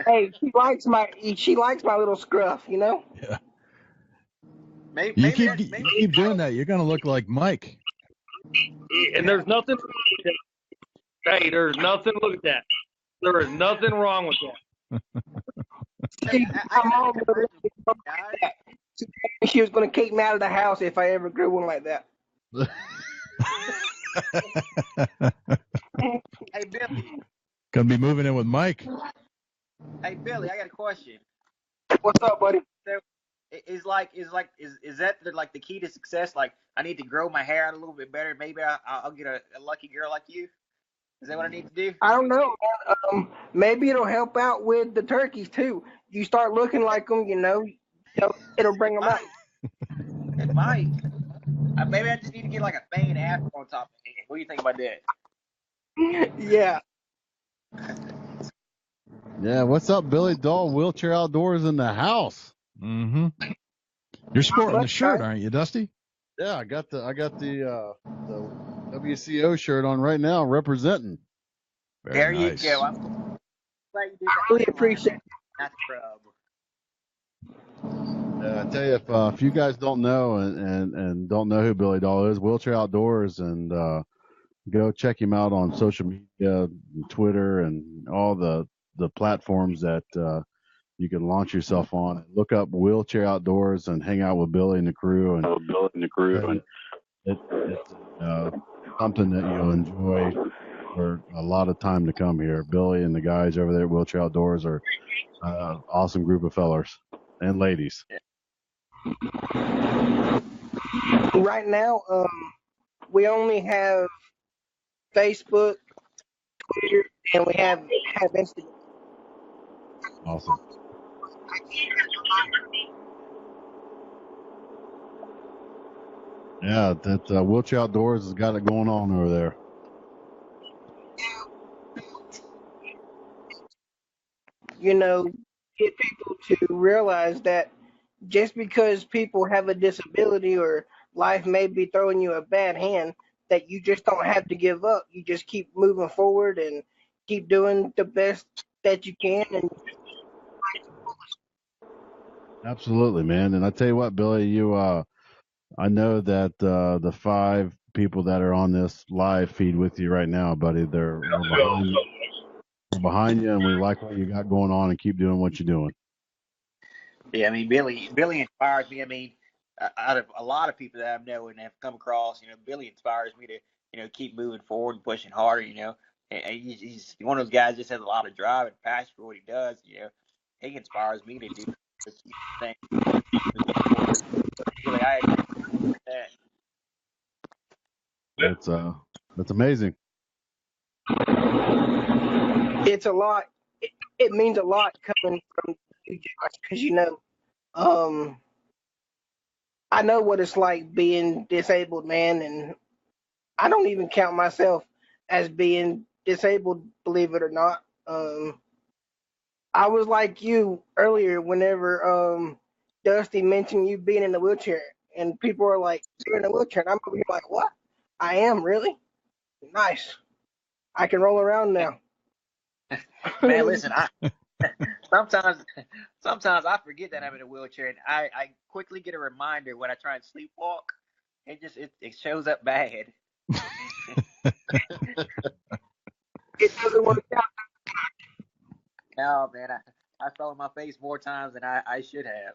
Hey, she likes my little scruff, Yeah. Maybe You keep doing that, you're gonna look like Mike. And there's nothing wrong with that. Hey, there's nothing. Look at that. There is nothing wrong with that. She was going to kick me out of the house if I ever grew one like that. Hey, Billy. Gonna be moving in with Mike. Hey, Billy, I got a question. What's up, buddy? Is that like the key to success? Like, I need to grow my hair out a little bit better. Maybe I'll get a lucky girl like you. Is that what I need to do? I don't know. Maybe it'll help out with the turkeys too. You start looking like them, it'll bring them out. It might. Maybe I just need to get like a fade afro on top of it. What do you think about that? Yeah. Yeah, what's up, Billy Daw? Wheelchair Outdoors in the house. Mm-hmm. You're sporting the shirt, aren't you, Dusty? Yeah, I got the WCO shirt on right now, representing. There nice. you go. I'm glad you did that. I really appreciate it. Not the problem. I tell you, if you guys don't know and don't know who Billy Daw is, Wheelchair Outdoors, and go check him out on social media, Twitter, and all the platforms that you can launch yourself on. Look up Wheelchair Outdoors and hang out with Billy and the crew. And it's something that you'll enjoy for a lot of time to come here. Billy and the guys over there at Wheelchair Outdoors are awesome group of fellers and ladies. Right now, we only have Facebook, Twitter, and we have Instagram. Awesome. Yeah, that Wheelchair Outdoors has got it going on over there. You know, get people to realize that just because people have a disability or life may be throwing you a bad hand, that you just don't have to give up. You just keep moving forward and keep doing the best that you can. And Absolutely, man. And I tell you what, Billy, I know that the 5 people that are on this live feed with you right now, buddy, we're behind you. We're behind you, and we like what you got going on, and keep doing what you're doing. Yeah, I mean, Billy inspires me. I mean, out of a lot of people that I know and have come across, Billy inspires me to, keep moving forward and pushing harder. And he's one of those guys that just has a lot of drive and passion for what he does. He inspires me to do the thing. Billy, I agree with that. That's amazing. it's a lot. It means a lot coming from you, Josh, because I know what it's like being disabled, man, and I don't even count myself as being disabled, believe it or not. I was like you earlier whenever Dusty mentioned you being in a wheelchair, and people are like, "You're in a wheelchair," and I'm over here like, "What? I am really nice. I can roll around now." Man, listen, sometimes I forget that I'm in a wheelchair, and I quickly get a reminder when I try and sleepwalk. It shows up bad. It doesn't work out. No, man, I fell on my face more times than I should have.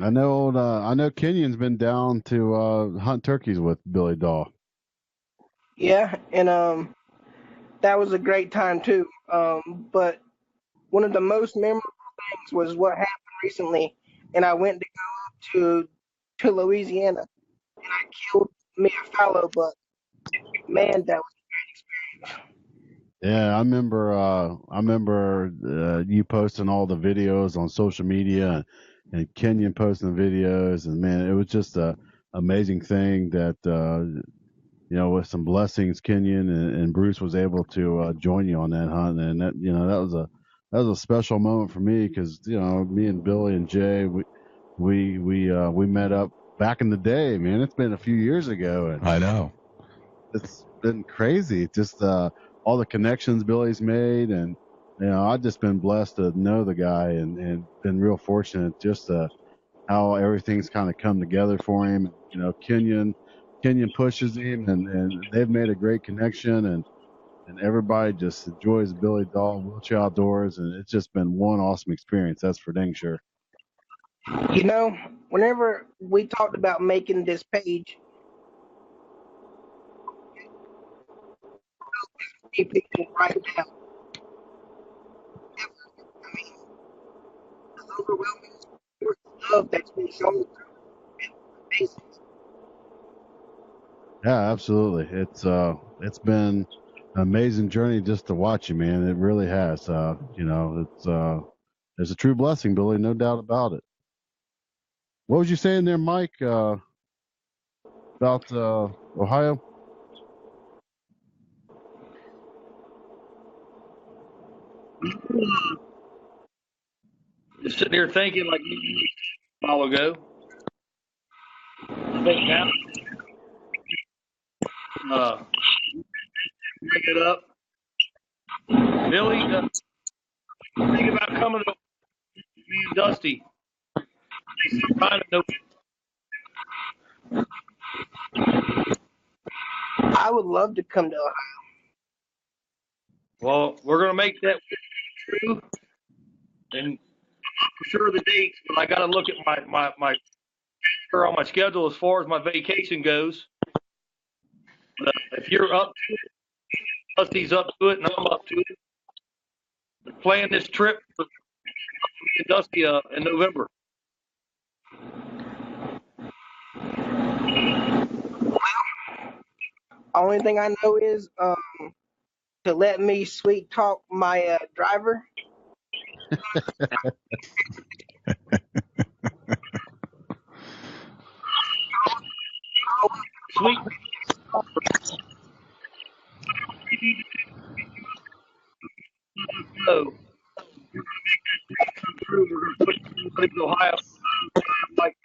I know Kenyon's been down to hunt turkeys with Billy Daw. Yeah, and that was a great time too. But one of the most memorable things was what happened recently, and I went to go up to Louisiana, and I killed me a fallow buck. Man, that was a great experience. Yeah, I remember you posting all the videos on social media, and Kenyon posting the videos, and man, it was just a amazing thing that with some blessings, Kenyon and Bruce was able to join you on that hunt, and that was a special moment for me because me and Billy and Jay we met up back in the day, man. It's been a few years ago, and I know. it's been crazy. Just all the connections Billy's made, and I've just been blessed to know the guy, and been real fortunate just how everything's kind of come together for him. Kenyon pushes him, and they've made a great connection, and everybody just enjoys Billy Dahl Wheelchair Outdoors, and it's just been one awesome experience. That's for dang sure. Whenever we talked about making this page, people can write down. I mean, the overwhelming love that's been shown through faces. Yeah, absolutely. It's been an amazing journey just to watch you, man. It really has. It's a true blessing, Billy, no doubt about it. What was you saying there, Mike? About Ohio? Just sitting here thinking like a while ago. I think now, pick it up. Billy, think about coming to me and Dusty. Sometime in I would love to come to Ohio. Well, we're gonna make that true, and for sure the dates. But I got to look at my on my schedule as far as my vacation goes. But, if you're up to it, Dusty's up to it, and I'm up to it. Plan this trip for Dusty in November. Only thing I know is to let me sweet talk my driver. sweet. So, Ohio. Like,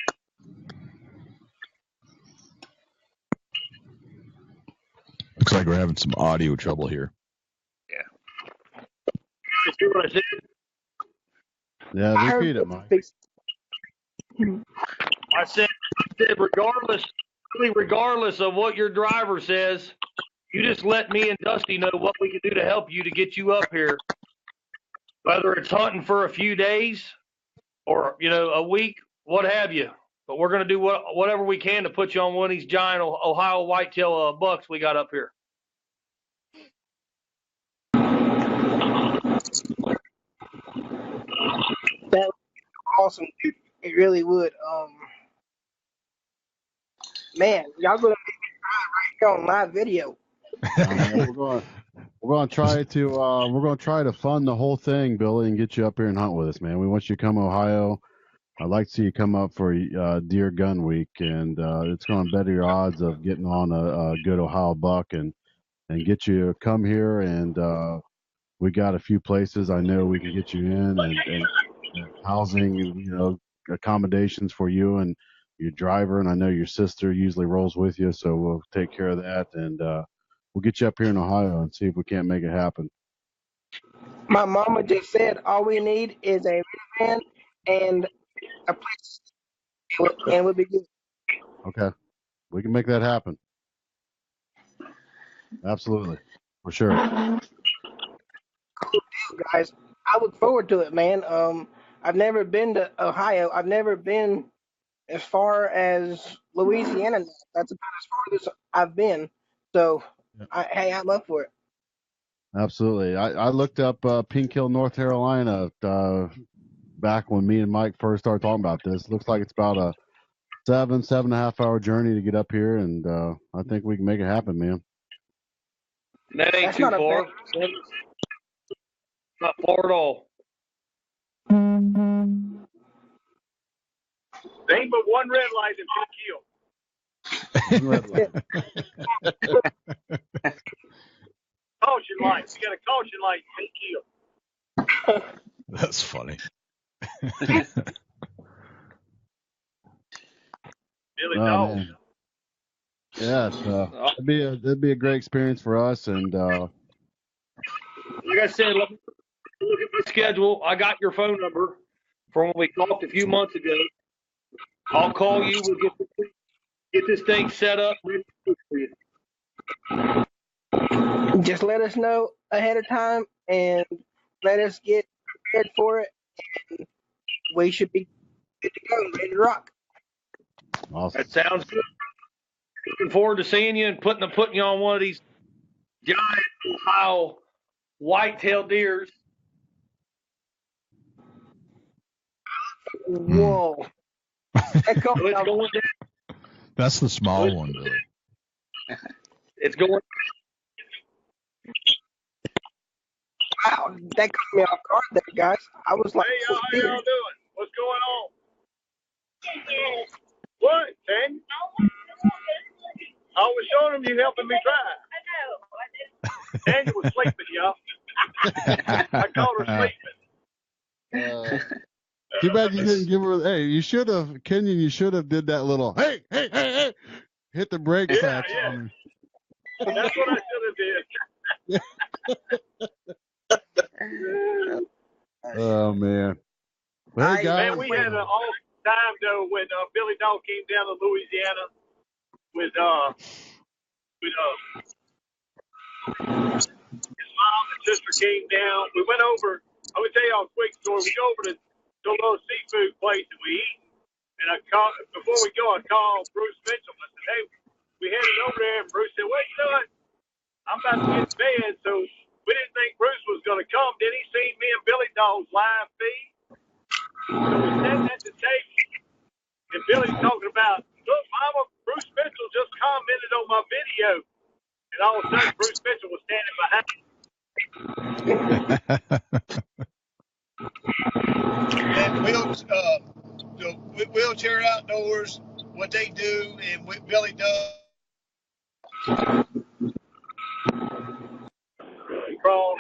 Looks like we're having some audio trouble here. yeah. You see what I said? Yeah, repeat it, Mike. I said, regardless of what your driver says, you just let me and Dusty know what we can do to help you to get you up here. Whether it's hunting for a few days or, a week, what have you. But we're going to do whatever we can to put you on one of these giant Ohio whitetail bucks we got up here. That would be awesome. It really would. Man, y'all gonna make me cry right here on live video. We're going to try to fund the whole thing, Billy, and get you up here and hunt with us, man. We want you to come to Ohio. I'd like to see you come up for Deer Gun Week, and it's going to better your odds of getting on a good Ohio buck and get you to come here. And we got a few places I know we can get you in, and housing, accommodations for you and your driver. And I know your sister usually rolls with you, so we'll take care of that. And we'll get you up here in Ohio and see if we can't make it happen. My mama just said all we need is a van and a place, and we'll be good. Okay. We can make that happen. Absolutely. For sure. Cool deal, guys. I look forward to it, man. I've never been to Ohio. I've never been as far as Louisiana. That's about as far as I've been. So, I'm up for it. Absolutely. I looked up Pink Hill, North Carolina, back when me and Mike first started talking about this. Looks like it's about a 7.5 hour journey to get up here, and I think we can make it happen, man. That ain't too far. Not far at all. There ain't but one red light in Pink Hill. Caution lights. You got a caution light in Pink Hill. That's funny. Billy Dog. Man. Yeah, it'd be a great experience for us, and like I said, let me look at my schedule. I got your phone number from when we talked a few months ago. I'll call you. We'll get this thing set up. Just let us know ahead of time and let us get prepared for it. And we should be good to go, ready to rock. Awesome. That sounds good. Looking forward to seeing you and putting you on one of these giant Ohio white-tailed deers. Whoa. That's the small one, Billy. It's going. Wow, that caught me off guard there, guys. I was like, hey, y'all, how y'all doing? What's going on? What, Tanya? I was showing them you helping me drive. I know. Tanya was sleeping, y'all. I called her sleeping. Too bad you didn't give her. Hey, you should have, Kenyon. You should have did that little. Hey, hit the brake pads on her. That's what I should have did. Oh man. Well, hey, guys. Man, we had an awesome time though when Billy Dog came down to Louisiana with his mom and sister came down. We went over. I'm gonna tell y'all a quick story. We go over to a little seafood place that we eat, and before we go, I called Bruce Mitchell. I said, "Hey, we headed over there," and Bruce said, "Well, you know what? I'm about to get in bed, so we didn't think Bruce was going to come." Then he seen me and Billy Dog's live feed. So we sat at the table, and Billy's talking about, "Look, Mama, Bruce Mitchell just commented on my video." And all of a sudden, Bruce Mitchell was standing behind me. And Wheelchair Outdoors, what they do, and what Billy does. grown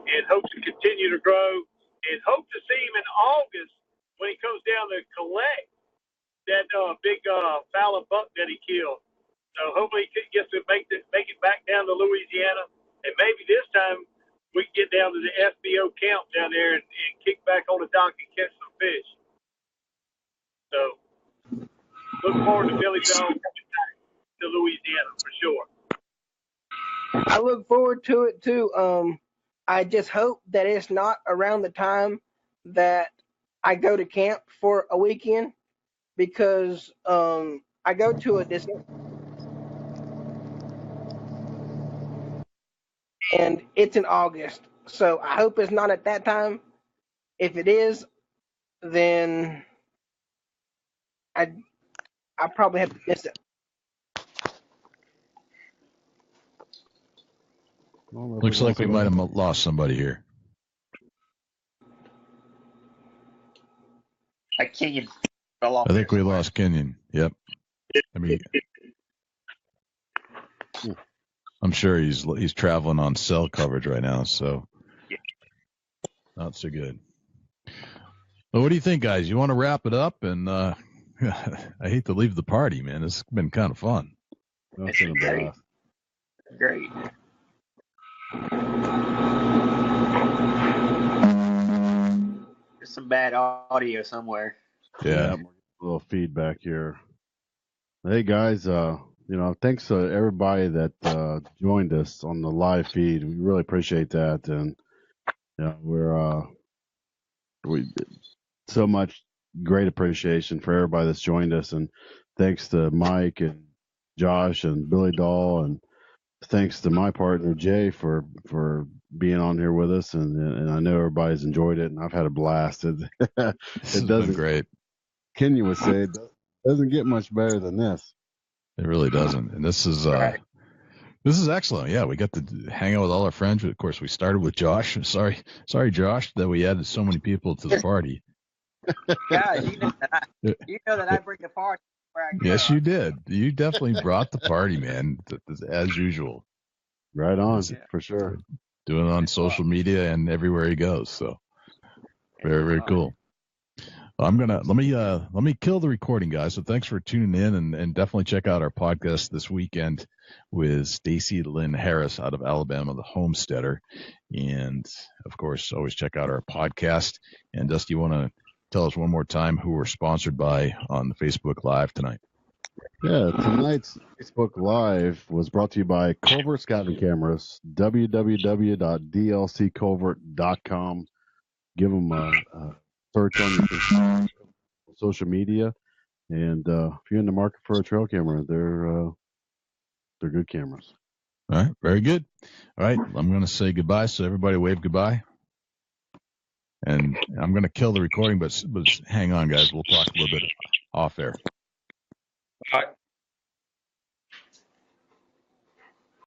and hope to continue to grow, and hope to see him in August when he comes down to collect that big Fallon buck that he killed. So hopefully he gets to make it back down to Louisiana, and maybe this time we can get down to the FBO camp down there and kick back on the dock and catch some fish. So look forward to Billy Joe coming back to Louisiana for sure. I look forward to it too. I just hope that it's not around the time that I go to camp for a weekend, because I go to a and it's in August. So I hope it's not at that time. If it is, then I probably have to miss it. Looks like we might have lost somebody here. Kenyon fell off. I think we lost Kenyon. Yep. I mean, I'm sure he's traveling on cell coverage right now, so not so good. Well, what do you think, guys? You want to wrap it up? And I hate to leave the party, man. It's been kind of fun. That's been a blast. Great. There's some bad audio somewhere. Yeah. A little feedback here. Hey guys, thanks to everybody that joined us on the live feed. We really appreciate that, and we so much great appreciation for everybody that's joined us, and thanks to Mike and Josh and Billy Dahl, and thanks to my partner Jay for being on here with us, and I know everybody's enjoyed it, and I've had a blast. It doesn't great. Kenyon would say it doesn't get much better than this. It really doesn't, and this is excellent. Yeah, we got to hang out with all our friends. Of course, we started with Josh. Sorry, Josh, that we added so many people to the party. Guys, you know that I bring the party where I go. Yes, you did. You definitely brought the party, man, as usual. Right on, for sure. Doing it on social media and everywhere he goes. So very, very cool. Well, let me kill the recording, guys. So thanks for tuning in, and definitely check out our podcast this weekend with Stacy Lynn Harris out of Alabama, the homesteader. And of course, always check out our podcast. And Dusty, you want to tell us one more time who we're sponsored by on the Facebook Live tonight? Yeah, tonight's Facebook Live was brought to you by Covert Scouting Cameras, www.dlccovert.com. Give them a search on your social media, and if you're in the market for a trail camera, they're good cameras. All right, very good. All right, I'm going to say goodbye, so everybody wave goodbye. And I'm going to kill the recording, but hang on, guys. We'll talk a little bit off air.